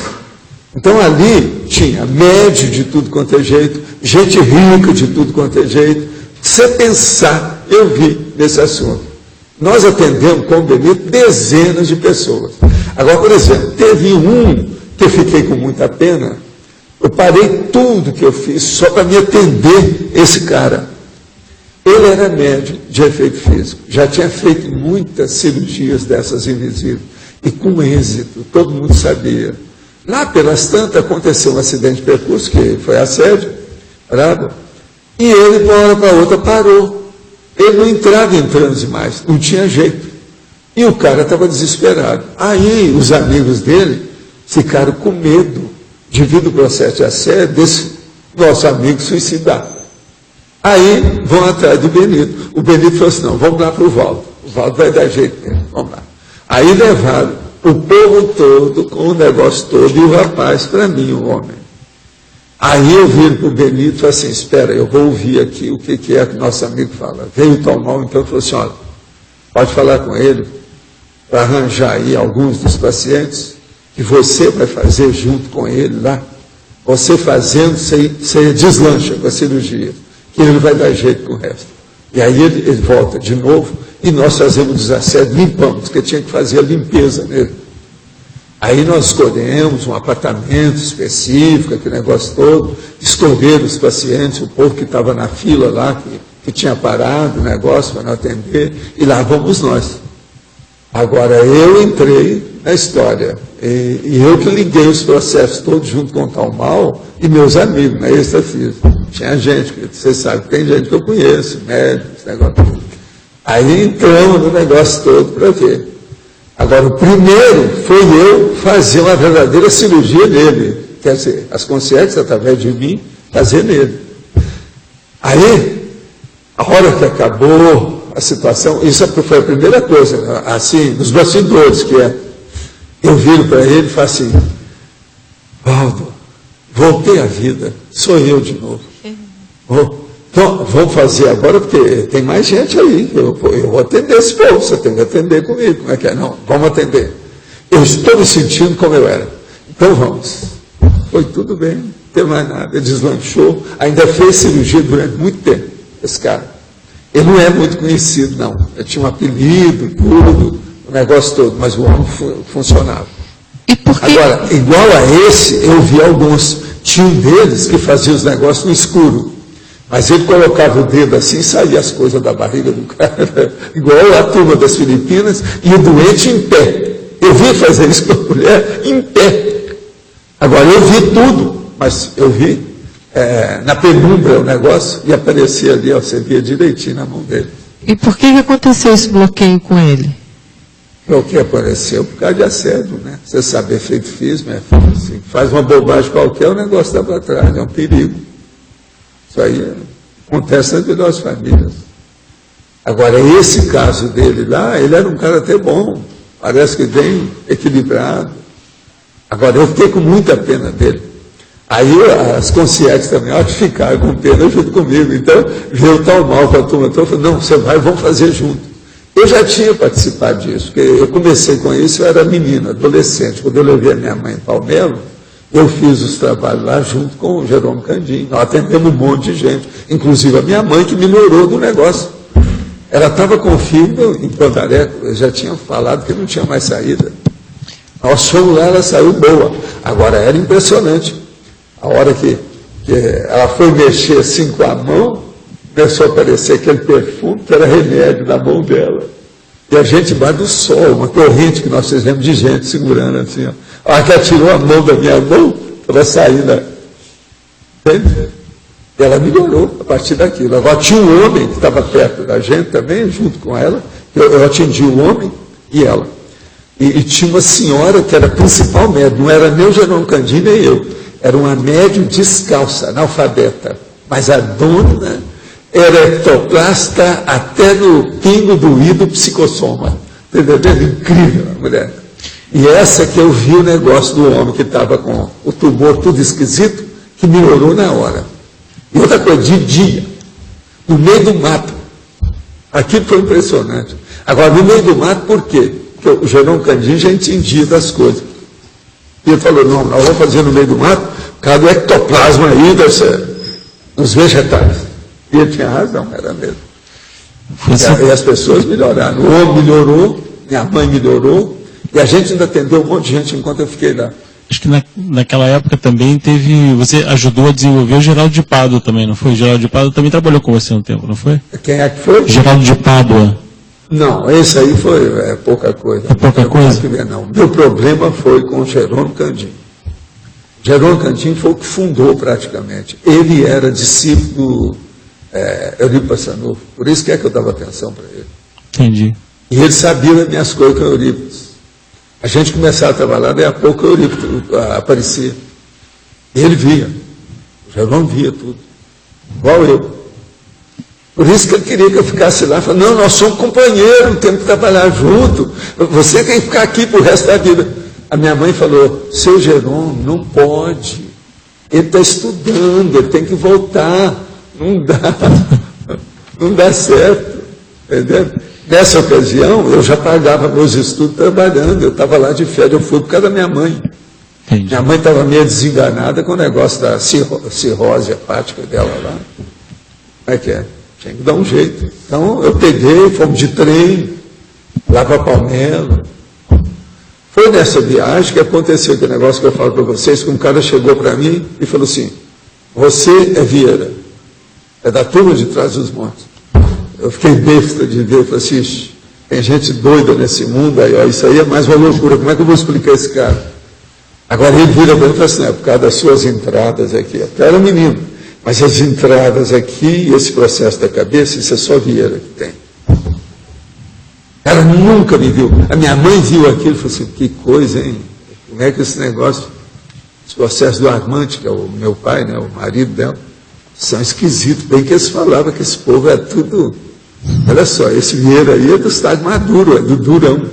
Então ali tinha médio de tudo quanto é jeito, gente rica de tudo quanto é jeito. Você pensar, eu vi nesse assunto. Nós atendemos com o Benito dezenas de pessoas. Agora, por exemplo, teve um que eu fiquei com muita pena, eu parei tudo que eu fiz só para me atender esse cara. Ele era médium de efeito físico, já tinha feito muitas cirurgias dessas invisíveis, e com êxito, todo mundo sabia. Lá pelas tantas aconteceu um acidente de percurso, que foi assédio, e ele, de uma hora para outra, parou. Ele não entrava em transe mais, não tinha jeito. E o cara estava desesperado. Aí os amigos dele ficaram com medo, devido ao processo de assédio, desse nosso amigo suicidar. Aí vão atrás do Benito. O Benito falou assim, não, vamos lá para o Valdo. O Valdo vai dar jeito mesmo, vamos lá. Aí levaram o povo todo, com o negócio todo, e o rapaz, para mim, o homem. Aí eu viro para o Benito e falei assim, espera, eu vou ouvir aqui o que é que nosso amigo fala. Veio o tal mal, então falou assim, olha, pode falar com ele, para arranjar aí alguns dos pacientes, que você vai fazer junto com ele lá. Você fazendo, você deslancha com a cirurgia, que ele vai dar jeito com o resto. E aí ele volta de novo, e nós fazemos o desassédio, limpamos, porque tinha que fazer a limpeza nele. Aí nós escolhemos um apartamento específico, aquele negócio todo, escolheram os pacientes, o povo que estava na fila lá, que tinha parado o negócio para não atender, e lá vamos nós. Agora, eu entrei na história, e eu que liguei os processos todos junto com o tal mal, e meus amigos na extrafísica. Tinha gente, você sabe, tem gente que eu conheço, médicos, esse negócio todo. Aí entramos no negócio todo para ver. Agora, o primeiro foi eu fazer uma verdadeira cirurgia nele. Quer dizer, as consciências, através de mim, fazer nele. Aí, a hora que acabou a situação, isso foi a primeira coisa, assim, nos bastidores, que é, eu viro para ele e falo assim, Valdo, voltei à vida, sou eu de novo. Então, vamos fazer agora, porque tem mais gente aí. Eu vou atender esse povo, você tem que atender comigo. Como é que é? Não, vamos atender. Eu estou me sentindo como eu era. Então vamos. Foi tudo bem, não tem mais nada. Ele deslanchou, ainda fez cirurgia durante muito tempo, esse cara. Ele não é muito conhecido, não. Ele tinha um apelido, tudo, o negócio todo, mas o homem funcionava. Agora, igual a esse, eu vi alguns. Tinha um deles que fazia os negócios no escuro. Mas ele colocava o dedo assim e saía as coisas da barriga do cara, igual a turma das Filipinas, e o doente em pé. Eu vi fazer isso com a mulher em pé. Agora, eu vi tudo, mas eu vi na penumbra o negócio, e aparecia ali, ó, você via direitinho na mão dele. E por que aconteceu esse bloqueio com ele? O que aconteceu? Por causa de assédio, né? Você sabe, efeito físico, assim, faz uma bobagem qualquer, o negócio está para trás, é um perigo. Isso aí acontece entre nós famílias. Agora, esse caso dele lá, ele era um cara até bom, parece que bem equilibrado. Agora, eu fiquei com muita pena dele. Aí as consciências também, acho que ficaram com pena junto comigo. Então, veio tal mal para a turma. Então, eu falei, não, você vai, vamos fazer junto. Eu já tinha participado disso, porque eu comecei com isso, eu era menina, adolescente. Quando eu levei a minha mãe em Palmelo, eu fiz os trabalhos lá junto com o Jerônimo Candim. Nós atendemos um monte de gente, inclusive a minha mãe, que melhorou do negócio. Ela estava com o filho em Pantareco, eles já tinham falado que não tinha mais saída. Nós fomos lá, ela saiu boa. Agora, era impressionante. A hora que ela foi mexer assim com a mão, começou a aparecer aquele perfume que era remédio na mão dela. E a gente vai do sol, uma corrente que nós fizemos de gente segurando assim, ó. A hora que ela tirou a mão da minha mão, estava saindo. Entende? E ela melhorou a partir daquilo. Agora tinha um homem que estava perto da gente também, junto com ela. Eu atendi o homem e ela. E tinha uma senhora que era a principal médium, não era nem o Jerônimo Candim, nem eu. Era uma médium descalça, analfabeta. Mas a dona era ectoplasta até no pingo do i do psicossoma. Entendeu? Incrível a mulher. E essa que eu vi o negócio do homem que estava com o tumor tudo esquisito, que melhorou na hora. E outra coisa, de dia, no meio do mato. Aquilo foi impressionante. Agora, no meio do mato, por quê? Porque o Jerônimo Candim já entendia das coisas. E ele falou, não, nós vamos fazer no meio do mato, por causa do ectoplasma aí, dos vegetais. E ele tinha razão, era mesmo. E as pessoas melhoraram. O homem melhorou, minha mãe melhorou, e a gente ainda atendeu um monte de gente enquanto eu fiquei lá. Acho que naquela época também você ajudou a desenvolver o Geraldo de Pádua também, não foi? O Geraldo de Pádua também trabalhou com você um tempo, não foi? Quem é que foi? Geraldo de Pádua. Não, esse aí foi pouca coisa. É pouca coisa? Não. Meu problema foi com o Jerônimo Candim. Jerônimo Candim foi o que fundou praticamente. Ele era discípulo do Eurípides Passanufo. Por isso que eu dava atenção para ele. Entendi. E ele sabia das minhas coisas com o Eurípides. A gente começava a trabalhar, daí a pouco o Eurípides aparecia. E ele via. O Jerônimo via tudo. Igual eu. Por isso que ele queria que eu ficasse lá. Falei, não, nós somos companheiros, temos que trabalhar junto. Você tem que ficar aqui pro resto da vida. A minha mãe falou, seu Jerônimo, não pode. Ele está estudando, ele tem que voltar. Não dá. Não dá certo. Entendeu? Nessa ocasião, eu já pagava meus estudos trabalhando. Eu estava lá de férias, eu fui por causa da minha mãe. Entendi. Minha mãe estava meio desenganada com o negócio da cirrose hepática dela lá. Como é que é? Tinha que dar um jeito. Então, eu peguei, fomos de trem, lá para Palmelo. Foi nessa viagem que aconteceu aquele negócio que eu falo para vocês, que um cara chegou para mim e falou assim, você é Vieira, é da turma de Trás dos Montes. Eu fiquei besta de ver, eu falei assim, tem gente doida nesse mundo, aí, ó, isso aí é mais uma loucura, como é que eu vou explicar esse cara? Agora ele vira para mim e fala assim, é por causa das suas entradas aqui, eu era um menino, mas as entradas aqui, esse processo da cabeça, isso é só Vieira que tem. Ela nunca me viu. A minha mãe viu aquilo e falou assim, que coisa, hein? Como é que esse negócio, esse processo do Armante, que é o meu pai, né, o marido dela, são esquisitos. Bem que eles falavam que esse povo é tudo... Olha só, esse Vieira aí é do estágio maduro, é do durão.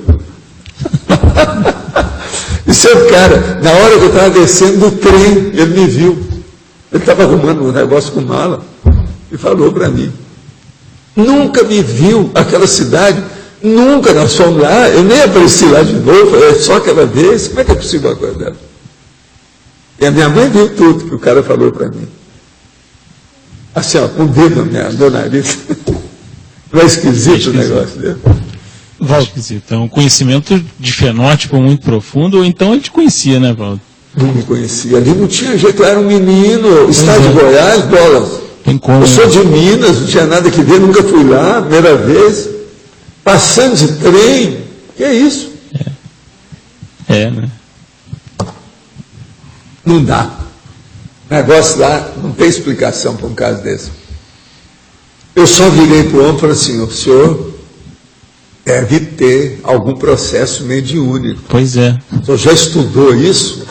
E seu cara, na hora que eu estava descendo do trem, ele me viu. Ele estava arrumando um negócio com mala e falou para mim. Nunca me viu aquela cidade... Nunca nós fomos lá, eu nem apareci lá de novo, só aquela vez, como é que é possível uma coisa dela? E a minha mãe viu tudo que o cara falou para mim. Assim, ó, com o dedo no meu nariz. Não é esquisito o negócio dele? Esquisito. É um conhecimento de fenótipo muito profundo, ou então ele te conhecia, né, Paulo? Não me conhecia, ali não tinha jeito, eu era um menino, estado de Goiás, bolas. Tem como, eu sou de Minas, não tinha nada que ver, nunca fui lá, primeira vez. Passando de trem, que é isso? Né? Não dá. O negócio lá não tem explicação para um caso desse. Eu só virei para o homem e falei assim, o senhor deve ter algum processo mediúnico. Pois é. O senhor já estudou isso?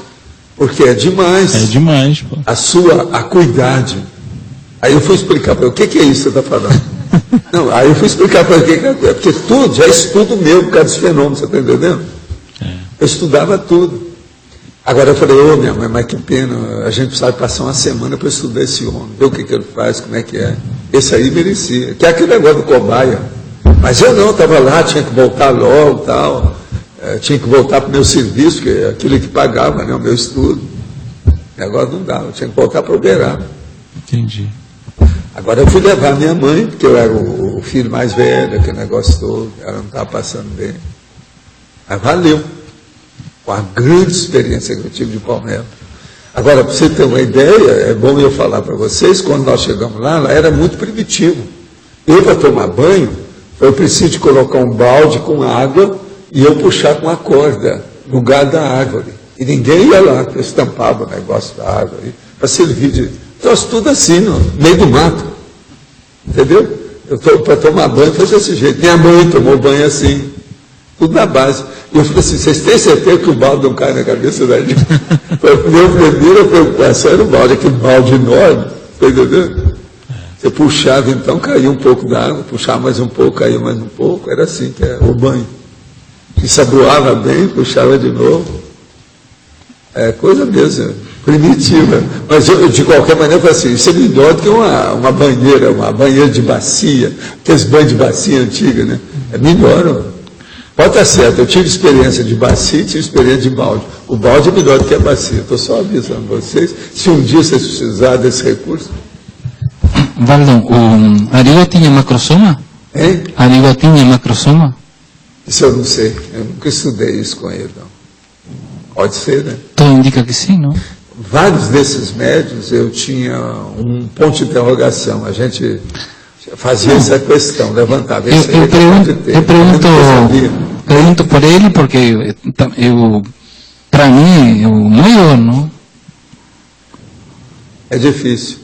Porque é demais. É demais, pô. A sua acuidade. Aí eu fui explicar para ele, o que é isso que você está falando? Não, aí eu fui explicar para ele o que é, porque tudo, já estudo meu por causa dos fenômenos, você está entendendo? Eu estudava tudo. Agora eu falei, ô minha mãe, mas que pena, a gente precisava passar uma semana para estudar esse homem, ver o que ele faz, como é que é. Esse aí merecia, que é aquele negócio do cobaia. Mas eu não, estava lá, tinha que voltar logo, tal, tinha que voltar para o meu serviço, que é aquilo que pagava, né, o meu estudo. O negócio não dava, tinha que voltar para Uberaba. Entendi. Agora eu fui levar minha mãe, porque eu era o filho mais velho, aquele negócio todo, ela não estava passando bem. Mas valeu, com a grande experiência que eu tive de Palmelo. Agora, para você ter uma ideia, é bom eu falar para vocês, quando nós chegamos lá era muito primitivo. Eu, para tomar banho, eu preciso de colocar um balde com água e eu puxar com a corda no galho da árvore. E ninguém ia lá, eu estampava o negócio da árvore, para servir de... Trouxe tudo assim, no meio do mato. Entendeu? Eu para tomar banho foi desse jeito. Minha mãe tomou banho assim. Tudo na base. E eu falei assim, vocês têm certeza que o balde não cai na cabeça da gente? Minha primeira preocupação era o balde, aquele balde enorme. Está entendendo? Você puxava, então, caía um pouco d'água, puxava mais um pouco, caía mais um pouco. Era assim que era o banho. E saboava bem, puxava de novo. É coisa mesmo, primitiva. Mas eu, de qualquer maneira, eu falei assim, isso é melhor do que uma banheira de bacia, aqueles banhos de bacia antiga, né? É melhor. Ó. Pode estar certo, eu tive experiência de bacia e tive experiência de balde. O balde é melhor do que a bacia. Estou só avisando vocês, se um dia vocês precisarem desse recurso. Valdão, o Arigo tinha macrosoma? Hein? Arigo tinha macrosoma? Isso eu não sei, eu nunca estudei isso com ele, não. Pode ser, né? tudo indica que sim, não? Vários desses médios eu tinha um ponto de interrogação. A gente fazia essa questão, levantava. Eu pergunto por ele porque para mim é o maior, não? É difícil.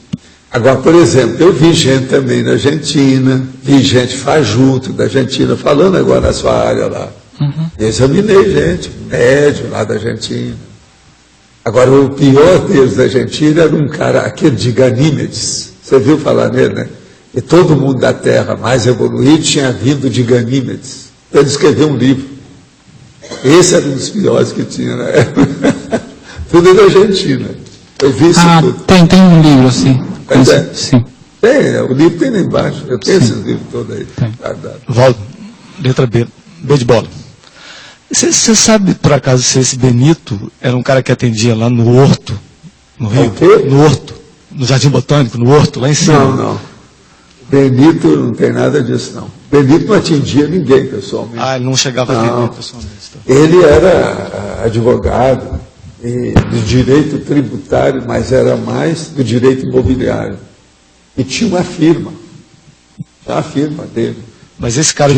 Agora, por exemplo, eu vi gente também na Argentina, vi gente fajuto da Argentina, falando agora na sua área lá. Eu examinei gente, médio lá da Argentina. Agora, o pior deles da Argentina era um cara, aquele de Ganímedes. Você viu falar nele, né? E todo mundo da Terra mais evoluído tinha vindo de Ganímedes. Ele escreveu um livro. Esse era um dos piores que tinha na época. Tudo da Argentina. Eu vi isso tudo. Tem um livro, sim. Sim. Tem, o livro tem lá embaixo. Eu tenho esses livros todos aí. Valdo, letra B de bola. Você sabe, por acaso, se esse Benito era um cara que atendia lá no Horto, no Rio? No Horto, no Jardim Botânico, no Horto, lá em cima? Não. Benito não tem nada disso, não. Benito não atendia ninguém pessoalmente. Ele não chegava a atender pessoalmente. Tá. Ele era advogado do direito tributário, mas era mais do direito imobiliário. E tinha uma firma. Tinha a firma dele. Mas esse cara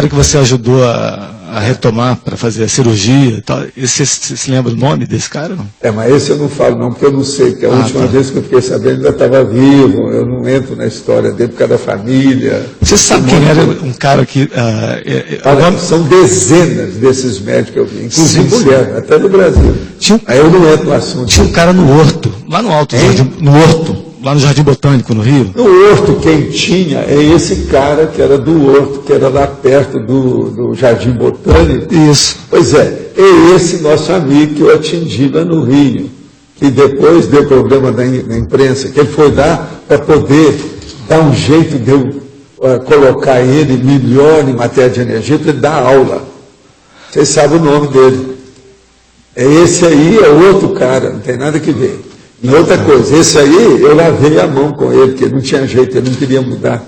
que você ajudou a retomar para fazer a cirurgia e tal, você se lembra o nome desse cara? Não? Mas esse eu não falo não, porque eu não sei, porque a última vez que eu fiquei sabendo ainda estava vivo, eu não entro na história dele por causa da família. Você sabe quem era um cara que... São dezenas desses médicos que eu vi, inclusive mulher, até no Brasil. Aí eu não entro no assunto. Tinha um cara no Horto, lá no alto, no Horto. Lá no Jardim Botânico, no Rio? No Horto, quem tinha é esse cara que era do Horto, que era lá perto do Jardim Botânico. Isso. Pois é esse nosso amigo que eu atendi lá no Rio, que depois deu problema na imprensa, que ele foi lá para poder dar um jeito de eu colocar ele melhor em matéria de energia, para ele dar aula. Vocês sabem o nome dele. Esse aí é outro cara, não tem nada que ver. E outra coisa, esse aí, eu lavei a mão com ele, porque não tinha jeito, ele não queria mudar.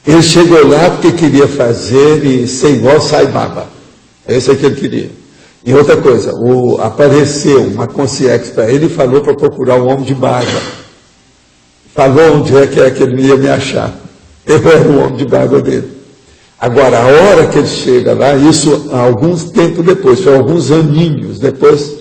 Ele chegou lá porque queria fazer e ser igual Sai Baba. Esse é que ele queria. E outra coisa, apareceu uma concierge para ele e falou para procurar um homem de barba. Falou onde é que ele ia me achar. Eu era o homem de barba dele. Agora, a hora que ele chega lá, isso há alguns tempos depois, foi alguns aninhos depois,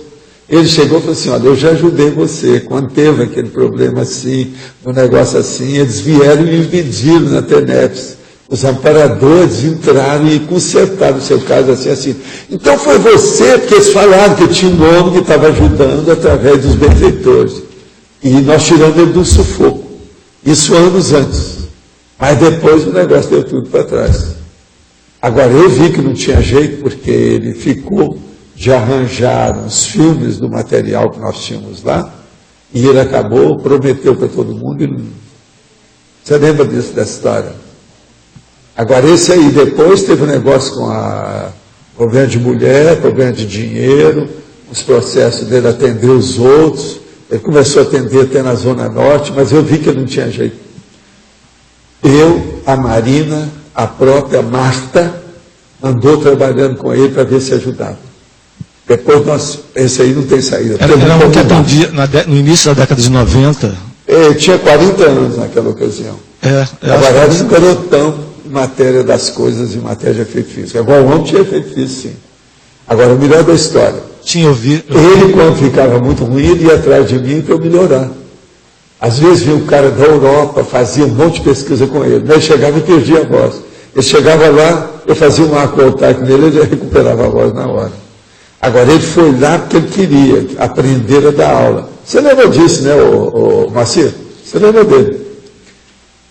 ele chegou e falou assim, olha, eu já ajudei você, quando teve aquele problema assim, um negócio assim, eles vieram e me pediram na TENEPS. Os amparadores entraram e consertaram o seu caso assim. Então foi você, porque eles falaram que tinha um homem que estava ajudando através dos benfeitores. E nós tiramos ele do sufoco. Isso anos antes. Mas depois o negócio deu tudo para trás. Agora, eu vi que não tinha jeito, porque ele ficou de arranjar os filmes do material que nós tínhamos lá, e ele acabou, prometeu para todo mundo, e não... Você lembra dessa história? Agora, esse aí, depois teve um negócio com problema de mulher, problema de dinheiro, os processos dele atender os outros, ele começou a atender até na Zona Norte, mas eu vi que ele não tinha jeito. Eu, a Marina, a própria Marta, andou trabalhando com ele para ver se ajudava. Depois esse aí não tem saída. Era um que atendia no início da década de 90. Tinha 40 anos naquela ocasião. Agora era um garotão em matéria das coisas, em matéria de efeito físico. Agora o homem tinha efeito físico, sim. Agora, o melhor da história. Ele, quando ficava muito ruim, ele ia atrás de mim para eu melhorar. Às vezes vinha um cara da Europa, fazia um monte de pesquisa com ele. Ele chegava e perdia a voz. Ele chegava lá, eu fazia um arco-voltaico nele, ele recuperava a voz na hora. Agora, ele foi lá porque ele queria aprender a dar aula. Você lembra disso, né, Macir? Você lembra dele?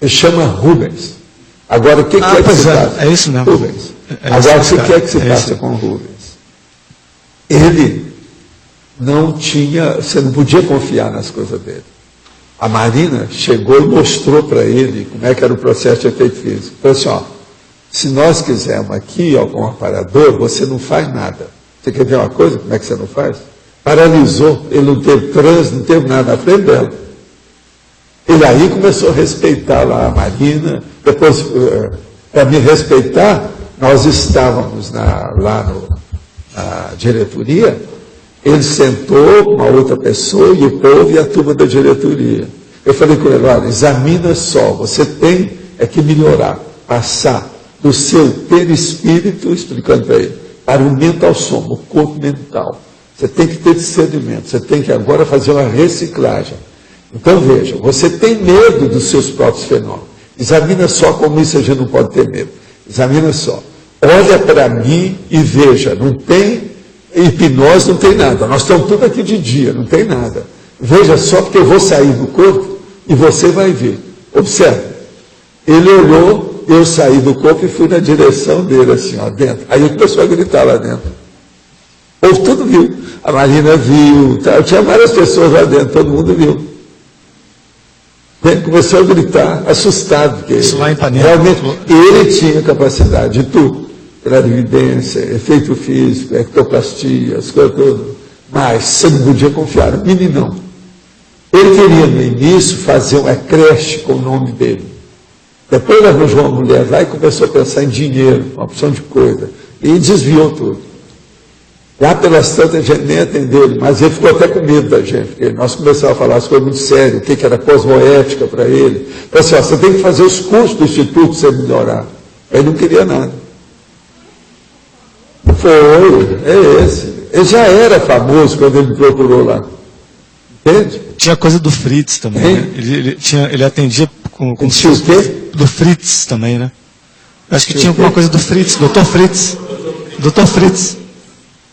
Ele chama Rubens. Agora, o que é que se passa? É isso mesmo. Rubens. Agora, o que é que se passa com o Rubens? Ele não tinha, você não podia confiar nas coisas dele. A Marina chegou e mostrou para ele como é que era o processo de efeito físico. Falou assim, se nós quisermos aqui, com o aparador, você não faz nada. Você quer ver uma coisa? Como é que você não faz? Paralisou, ele não teve trânsito, não teve nada na frente dela. Ele aí começou a respeitar lá a Marina. Depois, para me respeitar, nós estávamos lá na diretoria Ele sentou com uma outra pessoa e o povo e a turma da diretoria. Eu falei com ele, olha, examina só, você tem que melhorar, passar do seu perispírito, explicando para ele, para o mental soma, o corpo mental. Você tem que ter discernimento, você tem que agora fazer uma reciclagem. Então veja, você tem medo dos seus próprios fenômenos. Examina só como isso a gente não pode ter medo. Examina só. Olha para mim e veja, não tem hipnose, não tem nada. Nós estamos tudo aqui de dia, não tem nada. Veja só, porque eu vou sair do corpo e você vai ver. Observe. Ele olhou, eu saí do corpo e fui na direção dele, assim, ó, dentro. Aí ele começou a gritar lá dentro. O povo tudo viu. A Marina viu, tá? Tinha várias pessoas lá dentro, todo mundo viu. Ele começou a gritar, assustado, porque realmente ele tinha capacidade de tudo. Clarividência, efeito físico, ectoplastia, as coisas todas. Mas você não podia confiar no meninão. Ele queria, no início, fazer uma creche com o nome dele. Depois ele arranjou uma mulher lá e começou a pensar em dinheiro, uma opção de coisa. E desviou tudo. Lá pelas tantas a gente nem atendeu ele, mas ele ficou até com medo da gente, porque nós começamos a falar as coisas muito sérias, o que era cosmoética para ele. Então assim, ó, você tem que fazer os cursos do Instituto para você melhorar. Ele não queria nada. Foi, é esse. Ele já era famoso quando ele me procurou lá. Entende? Tinha coisa do Fritz também, né? Ele atendia com o quê? Do Fritz também, né? Acho que tinha alguma coisa do Fritz, Dr. Fritz. Dr. Fritz.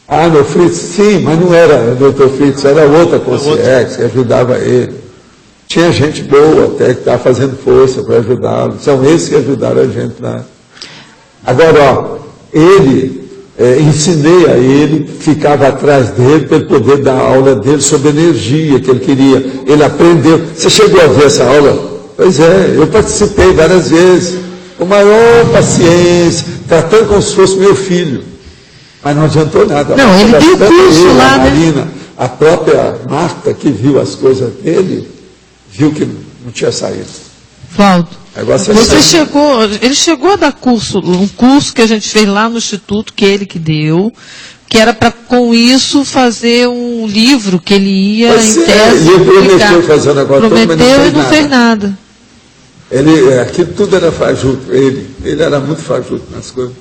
Ah, no Fritz, sim, mas não era o Dr. Fritz, era outra consciência que ajudava ele. Tinha gente boa até que estava fazendo força para ajudá-lo. São esses que ajudaram a gente lá. Agora, ó, ensinei a ele, ficava atrás dele para ele poder dar aula dele sobre energia que ele queria. Ele aprendeu. Você chegou a ver essa aula? Pois é, eu participei várias vezes, com maior paciência, tratando como se fosse meu filho. Mas não adiantou nada. Não, ele deu curso lá, a Marina, a própria Marta, que viu as coisas dele, viu que não tinha saído. Flaudo, ele chegou a dar curso, um curso que a gente fez lá no Instituto, que ele que deu, que era para, com isso, fazer um livro que ele ia, em tese, e ele prometeu fazer um negócio todo, mas não fez nada. Aquilo tudo era fajuto, ele era muito fajuto nas coisas.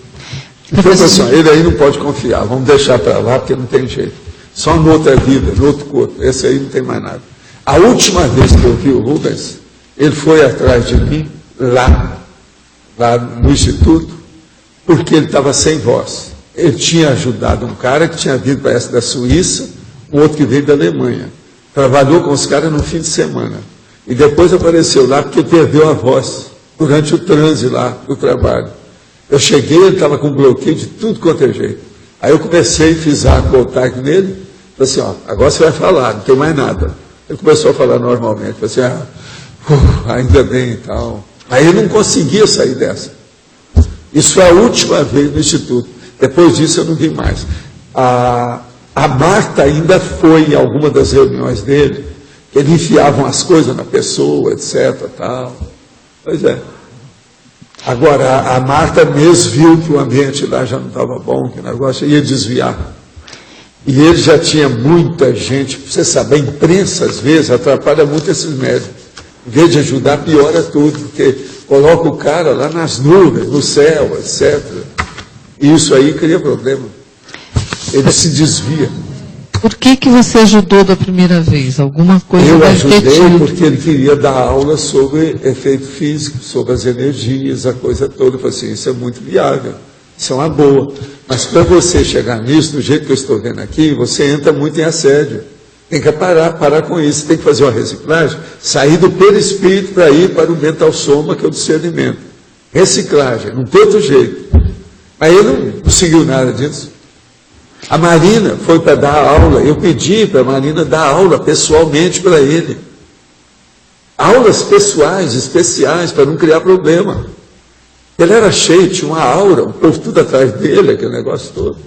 Então, assim, ele aí não pode confiar, vamos deixar para lá, porque não tem jeito. Só noutra vida, no outro corpo, esse aí não tem mais nada. A última vez que eu vi o Rubens, ele foi atrás de mim, lá no Instituto, porque ele estava sem voz. Ele tinha ajudado um cara que tinha vindo, parece, da Suíça, um outro que veio da Alemanha. Trabalhou com os caras no fim de semana. E depois apareceu lá porque perdeu a voz durante o transe lá do trabalho. Eu cheguei, ele estava com bloqueio de tudo quanto é jeito. Aí eu comecei, fiz contato nele, falei assim, ó, agora você vai falar, não tem mais nada. Ele começou a falar normalmente, falei assim, ainda bem e tal. Aí eu não conseguia sair dessa. Isso foi a última vez no Instituto. Depois disso eu não vi mais. A Marta ainda foi em alguma das reuniões dele, que ele enfiavam as coisas na pessoa, etc. Tal. Pois é. Agora, a Marta mesmo viu que o ambiente lá já não estava bom, que o negócio ia desviar. E ele já tinha muita gente, você sabe, a imprensa às vezes atrapalha muito esses médicos. Em vez de ajudar, piora tudo, porque coloca o cara lá nas nuvens, no céu, etc. E isso aí cria problema. Ele se desvia. Por que você ajudou da primeira vez? Alguma coisa eu ajudei porque ele queria dar aula sobre efeito físico, sobre as energias, a coisa toda. Eu falei assim, isso é muito viável, isso é uma boa. Mas para você chegar nisso, do jeito que eu estou vendo aqui, você entra muito em assédio. Tem que parar com isso, tem que fazer uma reciclagem, sair do perispírito para ir para o mental soma, que é o discernimento. Reciclagem, não tem outro jeito. Aí ele não seguiu nada disso. A Marina foi para dar aula, eu pedi para a Marina dar aula pessoalmente para ele. Aulas pessoais, especiais, para não criar problema. Ele era cheio, tinha uma aura, o povo tudo atrás dele, aquele negócio todo.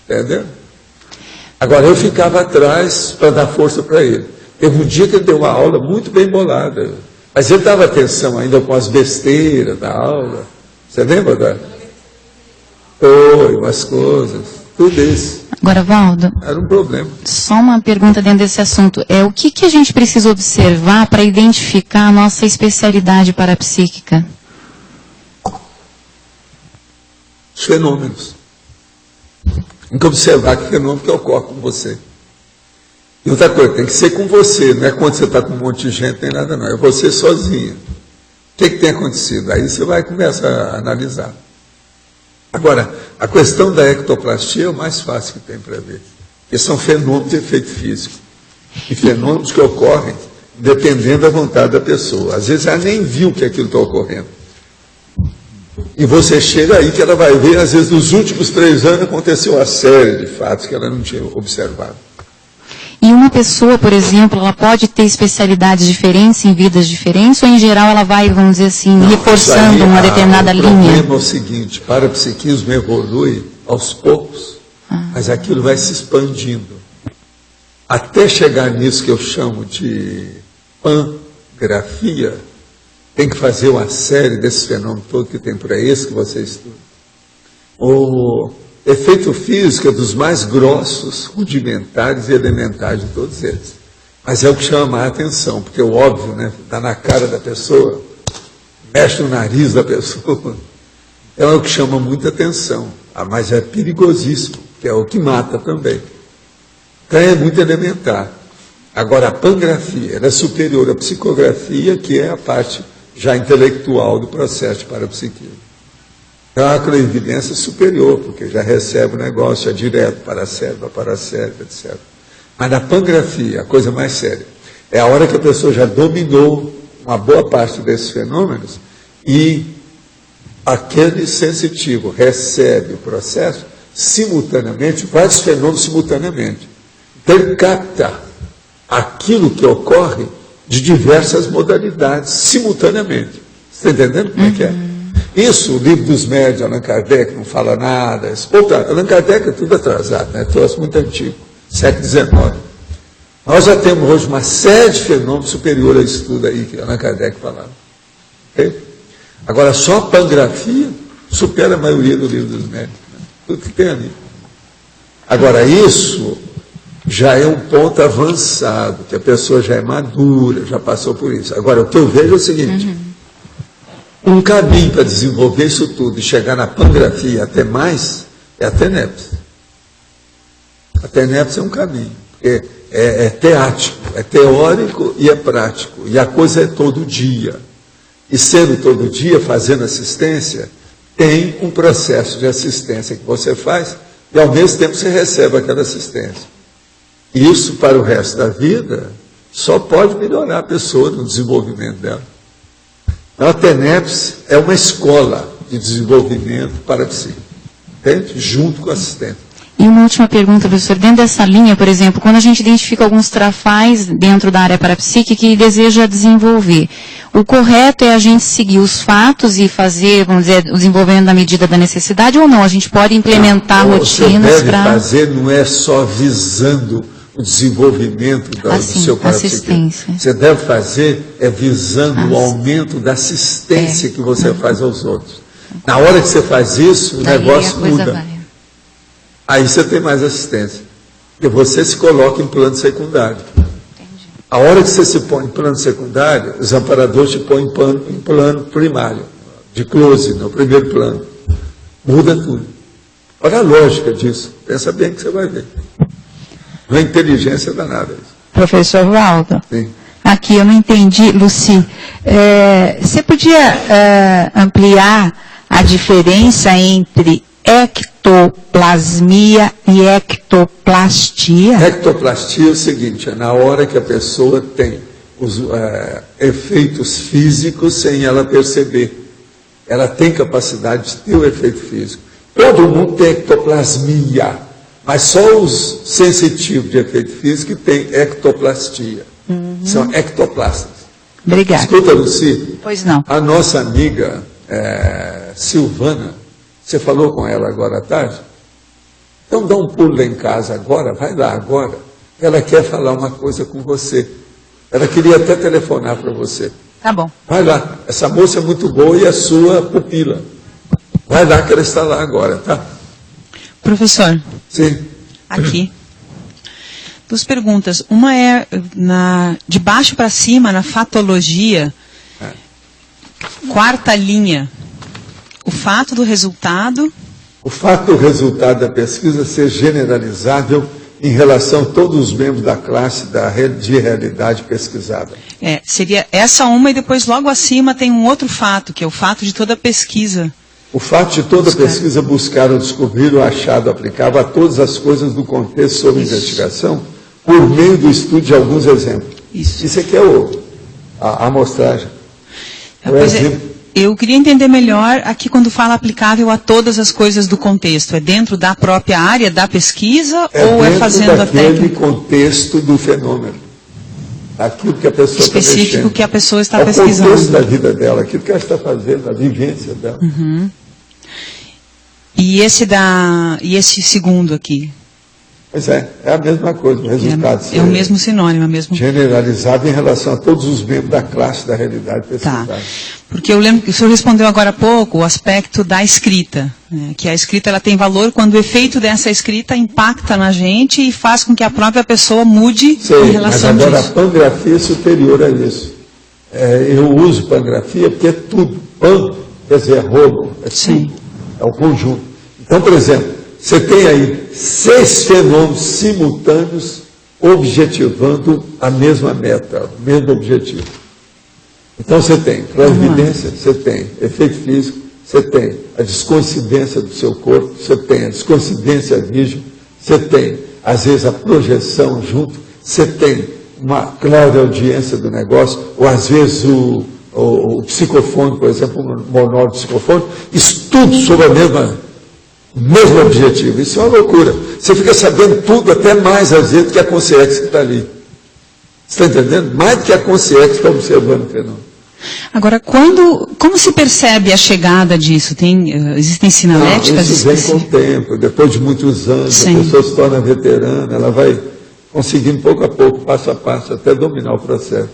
Entendeu? Agora eu ficava atrás para dar força para ele. Teve um dia que ele deu uma aula muito bem bolada, mas ele dava atenção ainda com as besteiras da aula. Você lembra, Dani? Foi, umas coisas. Tudo isso. Agora, Valdo, Era um problema. só uma pergunta dentro desse assunto. O que a gente precisa observar para identificar a nossa especialidade parapsíquica? Os fenômenos. Tem que observar que fenômeno que ocorre com você. E outra coisa, tem que ser com você, não é quando você está com um monte de gente, nem nada não, é você sozinho. O que tem acontecido? Aí você vai começar a analisar. Agora, a questão da ectoplastia é o mais fácil que tem para ver. Porque são fenômenos de efeito físico. E fenômenos que ocorrem dependendo da vontade da pessoa. Às vezes ela nem viu que aquilo está ocorrendo. E você chega aí que ela vai ver, às vezes nos últimos 3 anos aconteceu uma série de fatos que ela não tinha observado. E uma pessoa, por exemplo, ela pode ter especialidades diferentes em vidas diferentes, ou em geral ela vai, vamos dizer assim, reforçando uma determinada linha? O problema é o seguinte, parapsiquismo evolui aos poucos, mas aquilo vai se expandindo. Até chegar nisso que eu chamo de pangrafia, tem que fazer uma série desses fenômenos todos que tem por aí, esse que você estuda. O efeito físico é dos mais grossos, rudimentares e elementares de todos eles. Mas é o que chama a atenção, porque o óbvio, né, está na cara da pessoa, mexe no nariz da pessoa. Então é o que chama muita atenção. Mas é perigosíssimo, que é o que mata também. Então é muito elementar. Agora, a pangrafia ela é superior à psicografia, que é a parte já intelectual do processo de parapsiquismo. Então, a clarividência é superior, porque já recebe o negócio, é direto para a cérebro, etc. Mas na pangrafia, a coisa mais séria, é a hora que a pessoa já dominou uma boa parte desses fenômenos e aquele sensitivo recebe o processo simultaneamente, vários fenômenos simultaneamente. Então, ele capta aquilo que ocorre de diversas modalidades, simultaneamente. Você está entendendo como é que é? Isso, o livro dos médios, Allan Kardec, não fala nada. Outra, Allan Kardec é tudo atrasado, né? Troço muito antigo, século XIX. Nós já temos hoje uma série de fenômenos superiores a isso tudo aí que Allan Kardec falava. Okay? Agora, só a pangrafia supera a maioria do livro dos médios. Né? Tudo que tem ali. Agora, isso já é um ponto avançado, que a pessoa já é madura, já passou por isso. Agora, o que eu vejo é o seguinte, um caminho para desenvolver isso tudo e chegar na pangrafia até mais, é a TENEPS. A TENEPS é um caminho, porque é teático, é teórico e é prático, e a coisa é todo dia. E sendo todo dia, fazendo assistência, tem um processo de assistência que você faz, e ao mesmo tempo você recebe aquela assistência. Isso, para o resto da vida, só pode melhorar a pessoa no desenvolvimento dela. A TENEPS é uma escola de desenvolvimento parapsíquico, entende? Junto com a assistência. E uma última pergunta, professor. Dentro dessa linha, por exemplo, quando a gente identifica alguns trafais dentro da área parapsíquica e deseja desenvolver, o correto é a gente seguir os fatos e fazer, vamos dizer, o desenvolvimento na medida da necessidade ou não? A gente pode implementar rotinas para... Você deve fazer, não é só visando o desenvolvimento do seu parapsiquismo. Você deve fazer visando o aumento da assistência que você faz aos outros. Na hora que você faz isso, o negócio muda. Aí você tem mais assistência. Porque você se coloca em plano secundário. A hora que você se põe em plano secundário, os amparadores te põem em plano primário, de close, no primeiro plano. Muda tudo. Olha a lógica disso. Pensa bem que você vai ver. Não é inteligência danada isso. Professor Valdo, Sim. Aqui eu não entendi, Luci. Você podia ampliar a diferença entre ectoplasmia e ectoplastia? Ectoplastia é o seguinte, é na hora que a pessoa tem os efeitos físicos sem ela perceber. Ela tem capacidade de ter o efeito físico. Todo mundo tem ectoplasmia. Mas só os sensitivos de efeito físico têm ectoplastia. São ectoplastas. Obrigada. Escuta, Luci. Pois não. A nossa amiga Silvana, você falou com ela agora à tarde? Então dá um pulo lá em casa agora, vai lá agora. Ela quer falar uma coisa com você. Ela queria até telefonar para você. Tá bom. Vai lá. Essa moça é muito boa e a sua pupila. Vai lá que ela está lá agora, tá? Professor. Sim. aqui. Duas perguntas. Uma é de baixo para cima, na fatologia, quarta linha. O fato do resultado. O fato do resultado da pesquisa ser generalizável em relação a todos os membros da classe de realidade pesquisada. Seria essa uma, e depois logo acima tem um outro fato, que é o fato de toda a pesquisa. O fato de toda pesquisa buscar ou descobrir o achado aplicável a todas as coisas do contexto sobre investigação, por meio do estudo de alguns exemplos. Isso aqui é a amostragem. Eu queria entender melhor aqui quando fala aplicável a todas as coisas do contexto. É dentro da própria área da pesquisa ou é fazendo a técnica? É dentro daquele contexto do fenômeno. Aquilo que a pessoa está mexendo. Específico que a pessoa está pesquisando. O contexto da vida dela, aquilo que ela está fazendo, a vivência dela. Uhum. E esse segundo aqui? Pois é a mesma coisa, o resultado. É o mesmo sinônimo, é o mesmo. Generalizado em relação a todos os membros da classe da realidade pesquisada. Tá. Porque eu lembro que o senhor respondeu agora há pouco o aspecto da escrita, né? Que a escrita ela tem valor quando o efeito dessa escrita impacta na gente e faz com que a própria pessoa mude em relação a isso. Mas agora a pangrafia é superior a isso. Eu uso pangrafia porque é tudo. Pan, quer dizer, rolo, é tudo. É o conjunto. Então, por exemplo, você tem aí 6 fenômenos simultâneos objetivando a mesma meta, o mesmo objetivo. Então você tem clarividência, você tem efeito físico, você tem a descoincidência do seu corpo, você tem a descoincidência vígio, você tem, às vezes, a projeção junto, você tem uma clareaudiência do negócio, ou às vezes o psicofone, por exemplo, um monólogo psicofônico, isso tudo sobre a mesmo objetivo. Isso é uma loucura. Você fica sabendo tudo, até mais às vezes do que a consciência que está ali. Você está entendendo? Mais do que a consciência que está observando o fenômeno. Agora, como se percebe a chegada disso? Existem sinaléticas? Isso vem com o tempo. Depois de muitos anos, a pessoa se torna veterana, ela vai conseguindo pouco a pouco, passo a passo, até dominar o processo.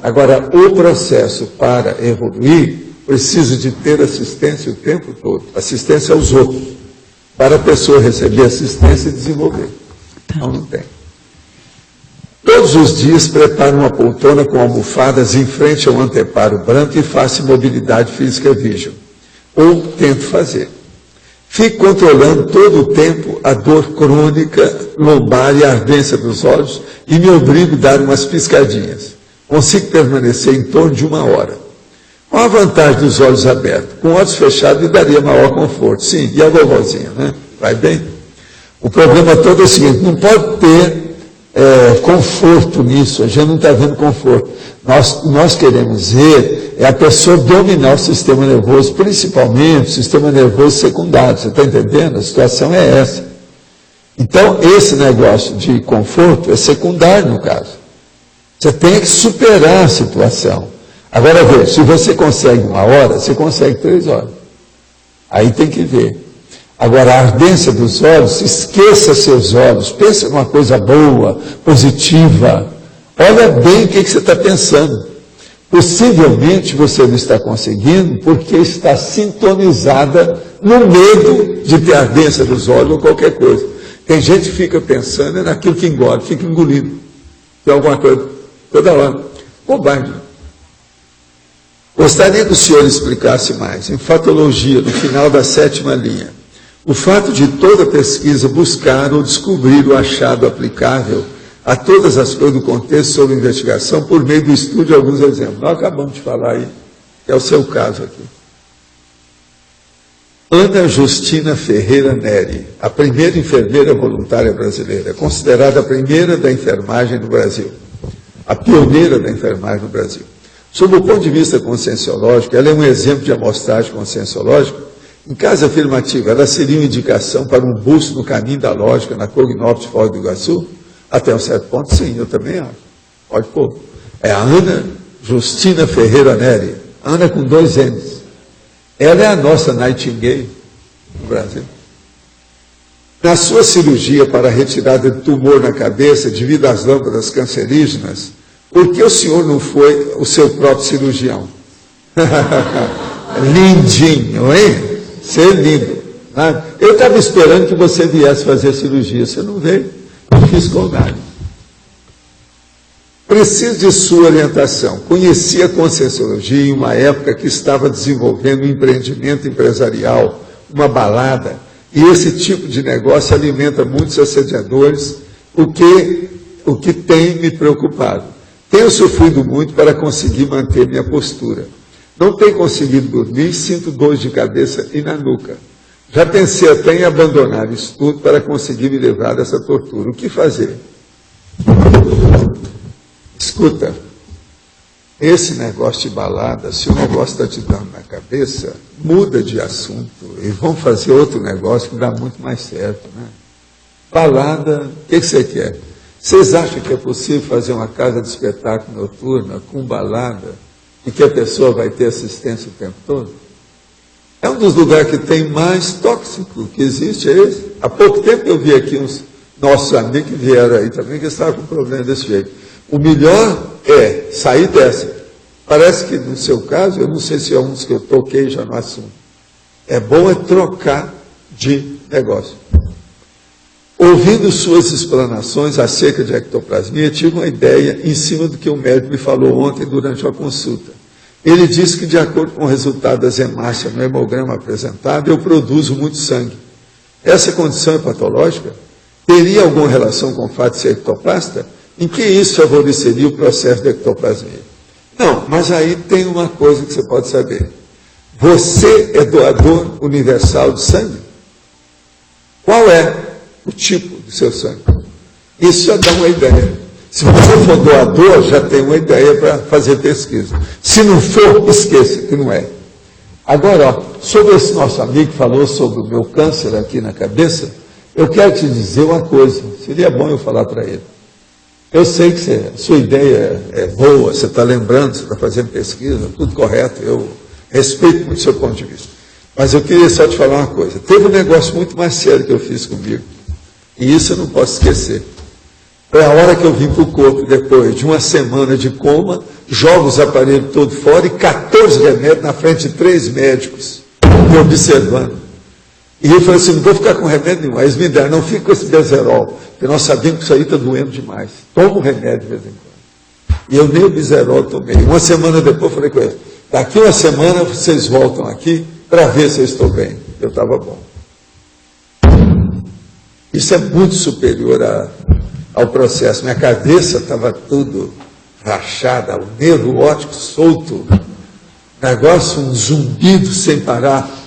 Agora, o processo para evoluir precisa de ter assistência o tempo todo. Assistência aos outros. Para a pessoa receber assistência e desenvolver. Então, não tem. Todos os dias preparo uma poltrona com almofadas em frente ao anteparo branco e faço mobilidade física vígil. Ou tento fazer. Fico controlando todo o tempo a dor crônica, lombar e a ardência dos olhos e me obrigo a dar umas piscadinhas. Consigo permanecer em torno de 1 hora. Qual a vantagem dos olhos abertos? Com olhos fechados me daria maior conforto. Sim, e a vovozinha, né? Vai bem? O problema todo é o seguinte, não pode ter conforto nisso, a gente não está vendo conforto. Nós queremos ver a pessoa dominar o sistema nervoso, principalmente o sistema nervoso secundário. Você está entendendo? A situação é essa. Então, esse negócio de conforto é secundário no caso. Você tem que superar a situação. Agora, veja, se você consegue 1 hora, você consegue 3 horas. Aí tem que ver. Agora, a ardência dos olhos, esqueça seus olhos, pense numa coisa boa, positiva. Olha bem o que você está pensando. Possivelmente você não está conseguindo porque está sintonizada no medo de ter ardência dos olhos ou qualquer coisa. Tem gente que fica pensando naquilo que engole, fica engolindo. Tem alguma coisa toda hora. Bobagem. Gostaria que o senhor explicasse mais. Em fatologia, no final da 7ª linha, o fato de toda pesquisa buscar ou descobrir o achado aplicável a todas as coisas do contexto sobre investigação por meio do estudo de alguns exemplos. Nós acabamos de falar aí, que é o seu caso aqui. Ana Justina Ferreira Neri, a primeira enfermeira voluntária brasileira, considerada a primeira da enfermagem no Brasil, a pioneira da enfermagem no Brasil. Sob o ponto de vista conscienciológico, ela é um exemplo de amostragem conscienciológica. Em caso afirmativo, ela seria uma indicação para um busto no caminho da lógica na Cognopt Foz do Iguaçu? Até um certo ponto, sim, eu também acho. Pode pôr. É a Ana Justina Ferreira Neri. Ana com 2 N's. Ela é a nossa Nightingale no Brasil. Na sua cirurgia para a retirada de tumor na cabeça devido às lâmpadas cancerígenas, por que o senhor não foi o seu próprio cirurgião? Lindinho, hein? Ser lindo. ar-condicionado. Eu estava esperando que você viesse fazer a cirurgia, você não veio, eu fiz com o Dário. Preciso de sua orientação. Conheci a Conscienciologia em uma época que estava desenvolvendo um empreendimento empresarial, uma balada, e esse tipo de negócio alimenta muitos assediadores, o que tem me preocupado. Tenho sofrido muito para conseguir manter minha postura. Não tenho conseguido dormir, sinto dores de cabeça e na nuca. Já pensei até em abandonar o estudo para conseguir me livrar dessa tortura. O que fazer? Escuta, esse negócio de balada, se o negócio está te dando na cabeça, muda de assunto e vamos fazer outro negócio que dá muito mais certo, né? Balada, o que você quer? Vocês acham que é possível fazer uma casa de espetáculo noturna com balada e que a pessoa vai ter assistência o tempo todo? É um dos lugares que tem mais tóxico que existe, é esse. Há pouco tempo eu vi aqui uns nossos amigos que vieram aí também, que estavam com um problema desse jeito. O melhor é sair dessa. Parece que no seu caso, eu não sei se é um dos que eu toquei já no assunto. É bom é trocar de negócio. Ouvindo suas explanações acerca de ectoplasmia, tive uma ideia em cima do que o médico me falou ontem durante a consulta. Ele disse que, de acordo com o resultado das hemácias no hemograma apresentado, eu produzo muito sangue. Essa condição é patológica? Teria alguma relação com o fato de ser ectoplasta? Em que isso favoreceria o processo de ectoplasmia? Não, mas aí tem uma coisa que você pode saber. Você é doador universal de sangue? Qual é o tipo do seu sangue? Isso já dá uma ideia. Se você for doador, já tem uma ideia para fazer pesquisa. Se não for, esqueça que não é. Agora, ó, sobre esse nosso amigo que falou sobre o meu câncer aqui na cabeça, eu quero te dizer uma coisa. Seria bom eu falar para ele. Eu sei que a sua ideia é boa, você está lembrando, você está fazendo pesquisa, tudo correto, eu respeito muito o seu ponto de vista. Mas eu queria só te falar uma coisa. Teve um negócio muito mais sério que eu fiz comigo. E isso eu não posso esquecer. Foi a hora que eu vim para o corpo, depois de uma semana de coma, jogo os aparelhos todos fora e 14 remédios na frente de 3 médicos, me observando. E eu falei assim, não vou ficar com remédio nenhum. Aí eles me deram, não fique com esse Bezerol, porque nós sabemos que isso aí está doendo demais. Toma um remédio de vez em quando. E eu nem o Bezerol tomei. Uma semana depois eu falei com ele, daqui uma semana vocês voltam aqui para ver se eu estou bem. Eu estava bom. Isso é muito superior ao processo. Minha cabeça estava tudo rachada, o nervo óptico solto, negócio, um zumbido sem parar.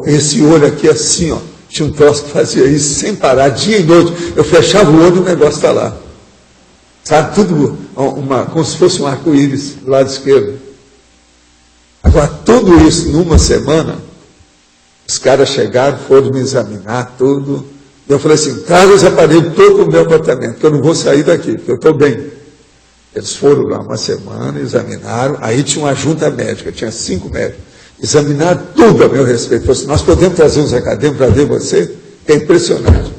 Esse olho aqui assim, ó, tinha um troço que fazia isso sem parar, dia e noite. Eu fechava o olho e o negócio está lá. Sabe, tudo como se fosse um arco-íris do lado esquerdo. Agora, tudo isso numa semana, os caras chegaram, foram me examinar, tudo. E eu falei assim, traga os aparelhos todos para o meu apartamento, que eu não vou sair daqui, porque eu estou bem. Eles foram lá uma semana, examinaram, aí tinha uma junta médica, tinha 5 médicos. Examinaram tudo a meu respeito. Falaram assim, nós podemos trazer uns acadêmicos para ver você? Que é impressionante.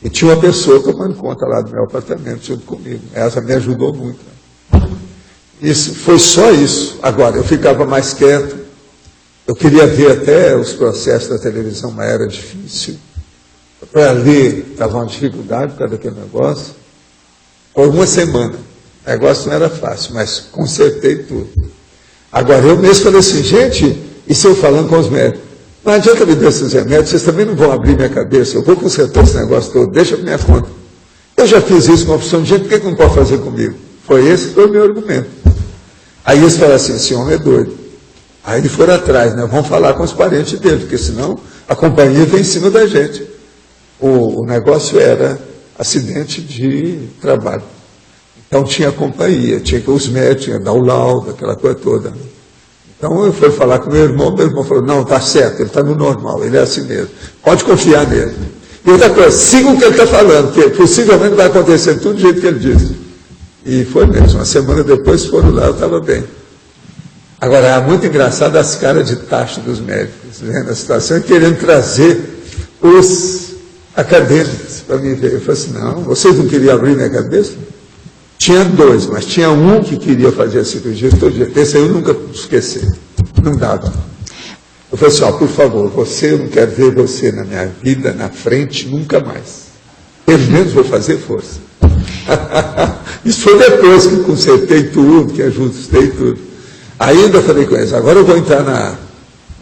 E tinha uma pessoa tomando conta lá do meu apartamento, junto comigo. Essa me ajudou muito. Isso, foi só isso. Agora, eu ficava mais quieto. Eu queria ver até os processos da televisão, mas era difícil. Para ler, estava uma dificuldade por causa daquele negócio. Por uma semana. O negócio não era fácil, mas consertei tudo. Agora, eu mesmo falei assim, gente, e se eu falando com os médicos? Não adianta me dar esses remédios, vocês também não vão abrir minha cabeça, eu vou consertar esse negócio todo, deixa por minha conta. Eu já fiz isso com a opção de gente, por que não pode fazer comigo? Foi o meu argumento. Aí eles falaram assim, esse homem é doido. Aí eles foram atrás, né? Vamos falar com os parentes dele, porque senão a companhia vem em cima da gente. O negócio era acidente de trabalho. Então tinha companhia, tinha que os médicos, tinha que dar o laudo, aquela coisa toda. Então eu fui falar com meu irmão falou, não, está certo, ele está no normal, ele é assim mesmo. Pode confiar nele. E outra coisa, siga o que ele está falando, porque possivelmente vai acontecer tudo do jeito que ele disse. E foi mesmo, uma semana depois foram lá, eu estava bem. Agora, é muito engraçado as caras de taxa dos médicos, vendo a situação e querendo trazer os acadêmicos para me ver. Eu falei assim, não, vocês não queriam abrir minha cabeça? Tinha 2, mas tinha um que queria fazer a cirurgia todo dia. Esse aí eu nunca esqueci. Não dava. Eu falei assim, por favor, eu não quero ver você na minha vida, na frente, nunca mais. Pelo menos vou fazer força. Isso foi depois que consertei tudo, que ajustei tudo. Ainda falei com eles, agora eu vou entrar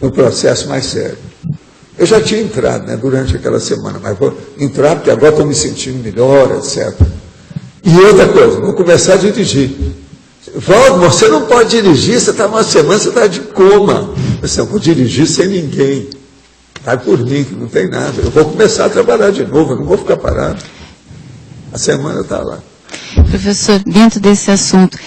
no processo mais sério. Eu já tinha entrado, né, durante aquela semana, mas vou entrar porque agora estou me sentindo melhor, etc. E outra coisa, vou começar a dirigir. Waldemar, você não pode dirigir, você está uma semana, você está de coma. Eu vou dirigir sem ninguém. Vai por mim, que não tem nada. Eu vou começar a trabalhar de novo, eu não vou ficar parado. A semana está lá. Professor, dentro desse assunto,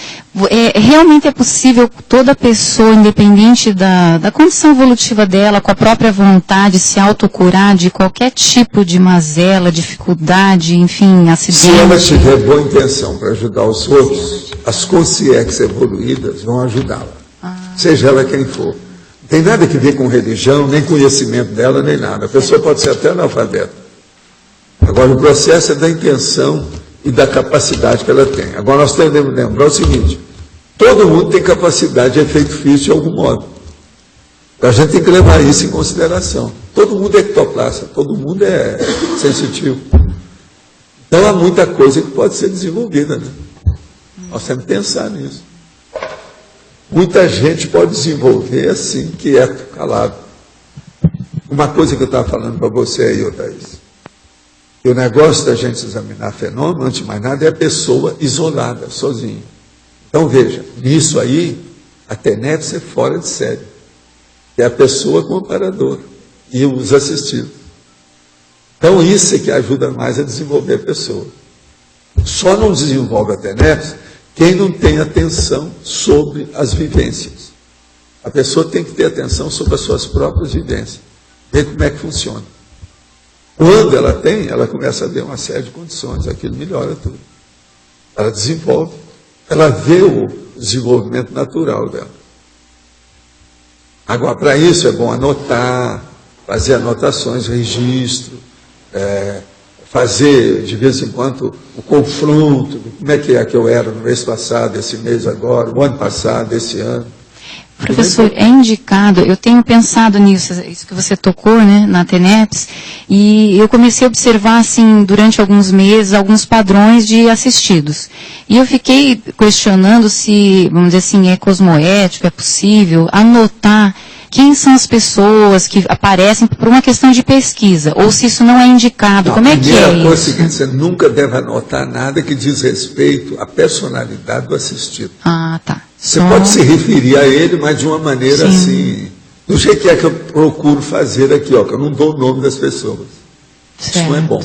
realmente é possível toda pessoa, independente da condição evolutiva dela, com a própria vontade, se autocurar de qualquer tipo de mazela, dificuldade, enfim, acidente? Se ela tiver boa intenção para ajudar os outros, as consciências evoluídas vão ajudá-la. Seja ela quem for. Não tem nada que ver com religião, nem conhecimento dela, nem nada. A pessoa pode ser até analfabeta. Agora, o processo é da intenção e da capacidade que ela tem. Agora, nós temos que lembrar o seguinte, todo mundo tem capacidade de efeito físico de algum modo. Então, a gente tem que levar isso em consideração. Todo mundo é ectoplasta, todo mundo é sensitivo. Então, há muita coisa que pode ser desenvolvida, né? Nós temos que pensar nisso. Muita gente pode desenvolver assim, quieto, calado. Uma coisa que eu estava falando para você aí, Odaís, que o negócio da gente examinar fenômeno, antes de mais nada, é a pessoa isolada, sozinha. Então, veja, nisso aí, a TENEPS é fora de série. É a pessoa com o operador e os assistidos. Então, isso é que ajuda mais a desenvolver a pessoa. Só não desenvolve a TENEPS quem não tem atenção sobre as vivências. A pessoa tem que ter atenção sobre as suas próprias vivências. Ver como é que funciona. Quando ela tem, ela começa a ver uma série de condições, aquilo melhora tudo. Ela desenvolve, ela vê o desenvolvimento natural dela. Agora, para isso é bom anotar, fazer anotações, registro, fazer de vez em quando o confronto, como é que eu era no mês passado, esse mês agora, o ano passado, esse ano. Professor, é indicado, eu tenho pensado nisso, isso que você tocou, né, na TENEPS, e eu comecei a observar, assim, durante alguns meses, alguns padrões de assistidos. E eu fiquei questionando se, vamos dizer assim, é cosmoético, é possível anotar quem são as pessoas que aparecem por uma questão de pesquisa, ou se isso não é indicado, como é que é isso? Coisa seguinte, você nunca deve anotar nada que diz respeito à personalidade do assistido. Ah, tá. Você pode se referir a ele, mas de uma maneira assim, do jeito que eu procuro fazer aqui, que eu não dou o nome das pessoas. Certo. Isso não é bom.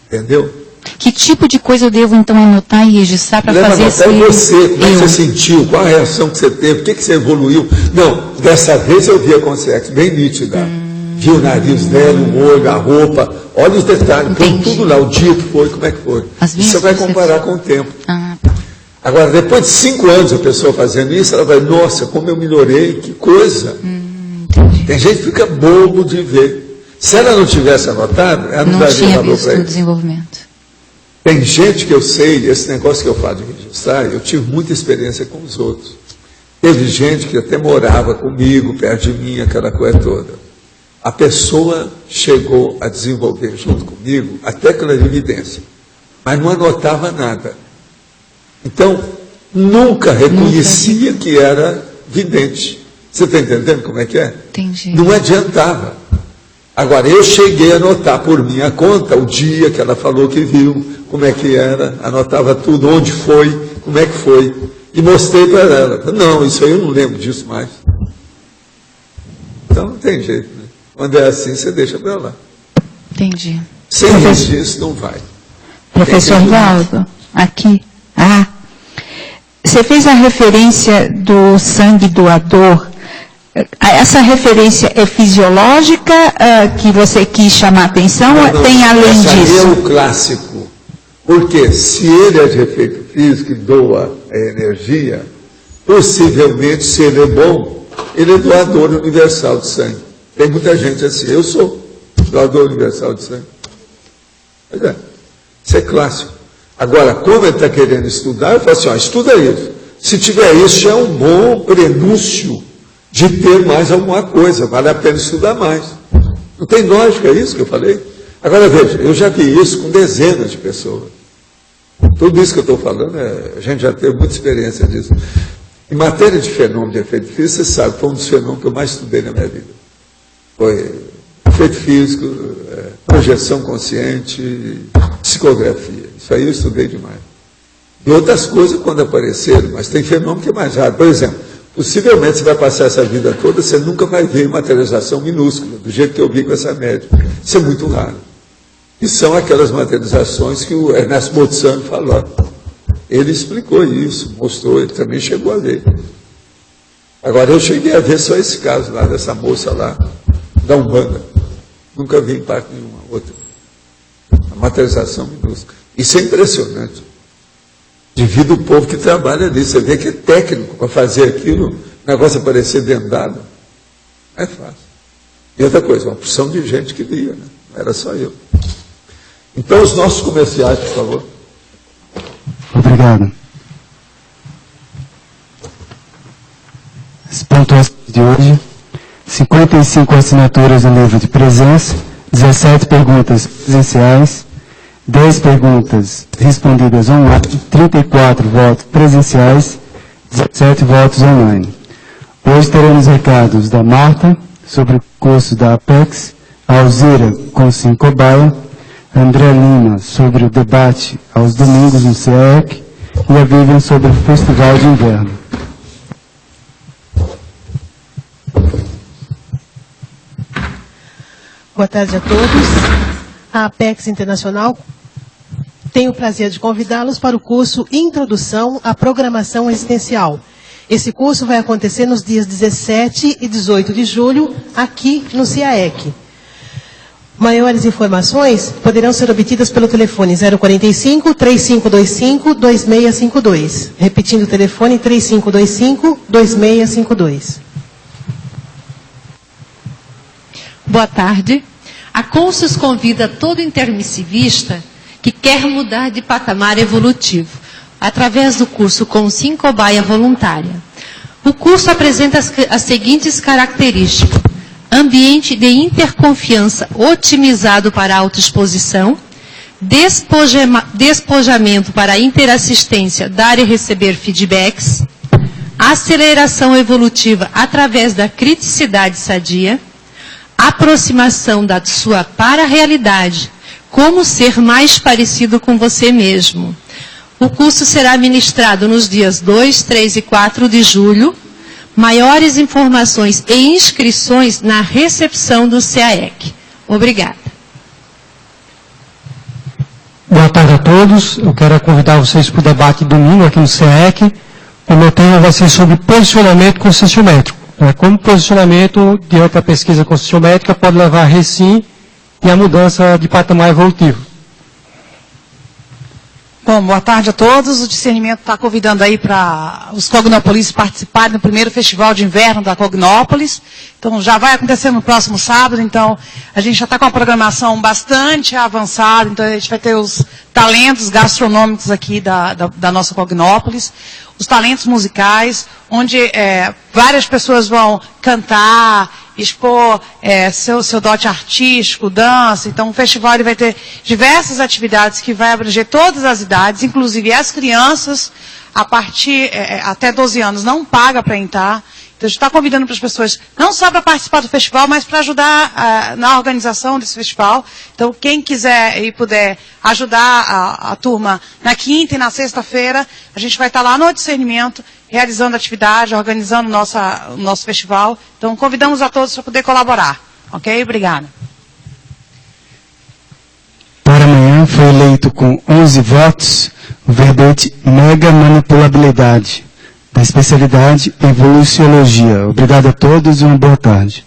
Entendeu? Que tipo de coisa eu devo, então, anotar e registrar para fazer esse... você, como é que você sentiu, qual a reação que você teve, o que você evoluiu. Não, dessa vez eu vi a consciência bem nítida. Vi o nariz dela, o olho, a roupa, olha os detalhes, põe tudo lá, o dia que foi, como é que foi. Você vai comparar com o tempo. Ah, tá. Agora, depois de 5 anos a pessoa fazendo isso, ela vai, nossa, como eu melhorei, que coisa. Tem gente que fica bobo de ver. Se ela não tivesse anotado, ela não daria valor para isso. Desenvolvimento. Tem gente que eu sei, esse negócio que eu falo de registrar, eu tive muita experiência com os outros. Teve gente que até morava comigo, perto de mim, aquela coisa toda. A pessoa chegou a desenvolver junto comigo até aquela evidência, mas não anotava nada. Então, nunca reconhecia que era vidente. Você está entendendo como é que é? Entendi. Não adiantava. Agora, eu cheguei a anotar por minha conta o dia que ela falou que viu, como é que era, anotava tudo, onde foi, como é que foi, e mostrei para ela. Não, isso aí eu não lembro disso mais. Então, não tem jeito, né? Quando é assim, você deixa para lá. Entendi. Sem isso, não vai. Professor Valdo, aqui. Você fez a referência do sangue doador. Essa referência é fisiológica que você quis chamar a atenção ou tem além disso? É o clássico. Porque se ele é de efeito físico e doa a energia, possivelmente, se ele é bom, ele é doador universal de sangue. Tem muita gente assim, eu sou doador universal de sangue. Pois é, isso é clássico. Agora, como ele está querendo estudar, eu falo assim, estuda isso. Se tiver isso, já é um bom prenúncio de ter mais alguma coisa, vale a pena estudar mais. Não tem lógica isso que eu falei? Agora veja, eu já vi isso com dezenas de pessoas. Tudo isso que eu estou falando, a gente já teve muita experiência disso. Em matéria de fenômeno de efeito físico, você sabe, foi um dos fenômenos que eu mais estudei na minha vida. Foi efeito físico, projeção consciente, psicografia. Isso aí eu estudei demais. E outras coisas quando apareceram, mas tem fenômeno que é mais raro. Por exemplo, possivelmente você vai passar essa vida toda, você nunca vai ver materialização minúscula, do jeito que eu vi com essa médica. Isso é muito raro. E são aquelas materializações que o Ernesto Motsano falou. Ele explicou isso, mostrou, ele também chegou a ver. Agora, eu cheguei a ver só esse caso lá, dessa moça lá, da Umbanda. Nunca vi em parte nenhuma outra. A materialização minúscula. Isso é impressionante. Devido ao povo que trabalha ali. Você vê que é técnico para fazer aquilo, o negócio aparecer dentro d'água. É fácil. E outra coisa, uma porção de gente que via, né? Não era só eu. Então, os nossos comerciais, por favor. Obrigado. As pontuações de hoje: 55 assinaturas no livro de presença, 17 perguntas presenciais, 10 perguntas respondidas online, 34 votos presenciais, 17 votos online. Hoje teremos recados da Marta sobre o curso da Apex, a Alzira com Sim Cobaia, André Lima sobre o debate aos domingos no CEEC e a Vivian sobre o Festival de Inverno. Boa tarde a todos. A Apex Internacional tem o prazer de convidá-los para o curso Introdução à Programação Existencial. Esse curso vai acontecer nos dias 17 e 18 de julho, aqui no CIAEC. Maiores informações poderão ser obtidas pelo telefone 045-3525-2652. Repetindo o telefone, 3525-2652. Boa tarde. A Consus convida todo intermissivista que quer mudar de patamar evolutivo, através do curso Consim Cobaia Voluntária. O curso apresenta as seguintes características: ambiente de interconfiança otimizado para autoexposição, despojamento para interassistência, dar e receber feedbacks, aceleração evolutiva através da criticidade sadia, aproximação da sua para-realidade, como ser mais parecido com você mesmo. O curso será ministrado nos dias 2, 3 e 4 de julho. Maiores informações e inscrições na recepção do CAEC. Obrigada. Boa tarde a todos. Eu quero convidar vocês para o debate domingo aqui no CAEC. O meu tema vai ser sobre posicionamento conscienciométrico. Como o posicionamento diante da pesquisa conscienciométrica pode levar a RECIM e a mudança de patamar evolutivo. Bom, boa tarde a todos. O Discernimento está convidando aí para os Cognópolis participarem do primeiro Festival de Inverno da Cognópolis. Então, já vai acontecer no próximo sábado. Então, a gente já está com uma programação bastante avançada. Então, a gente vai ter os talentos gastronômicos aqui da nossa Cognópolis, os talentos musicais, onde várias pessoas vão cantar, expor seu dote artístico, dança. Então, o festival ele vai ter diversas atividades que vai abranger todas as idades, inclusive as crianças, a partir até 12 anos, não paga para entrar. Então, a gente está convidando para as pessoas, não só para participar do festival, mas para ajudar na organização desse festival. Então, quem quiser e puder ajudar a turma na quinta e na sexta-feira, a gente vai estar lá no Discernimento, realizando atividade, organizando o nosso festival. Então, convidamos a todos para poder colaborar. Ok? Obrigada. Para amanhã foi eleito com 11 votos o verbete Mega Manipulabilidade, da especialidade Evoluciologia. Obrigado a todos e uma boa tarde.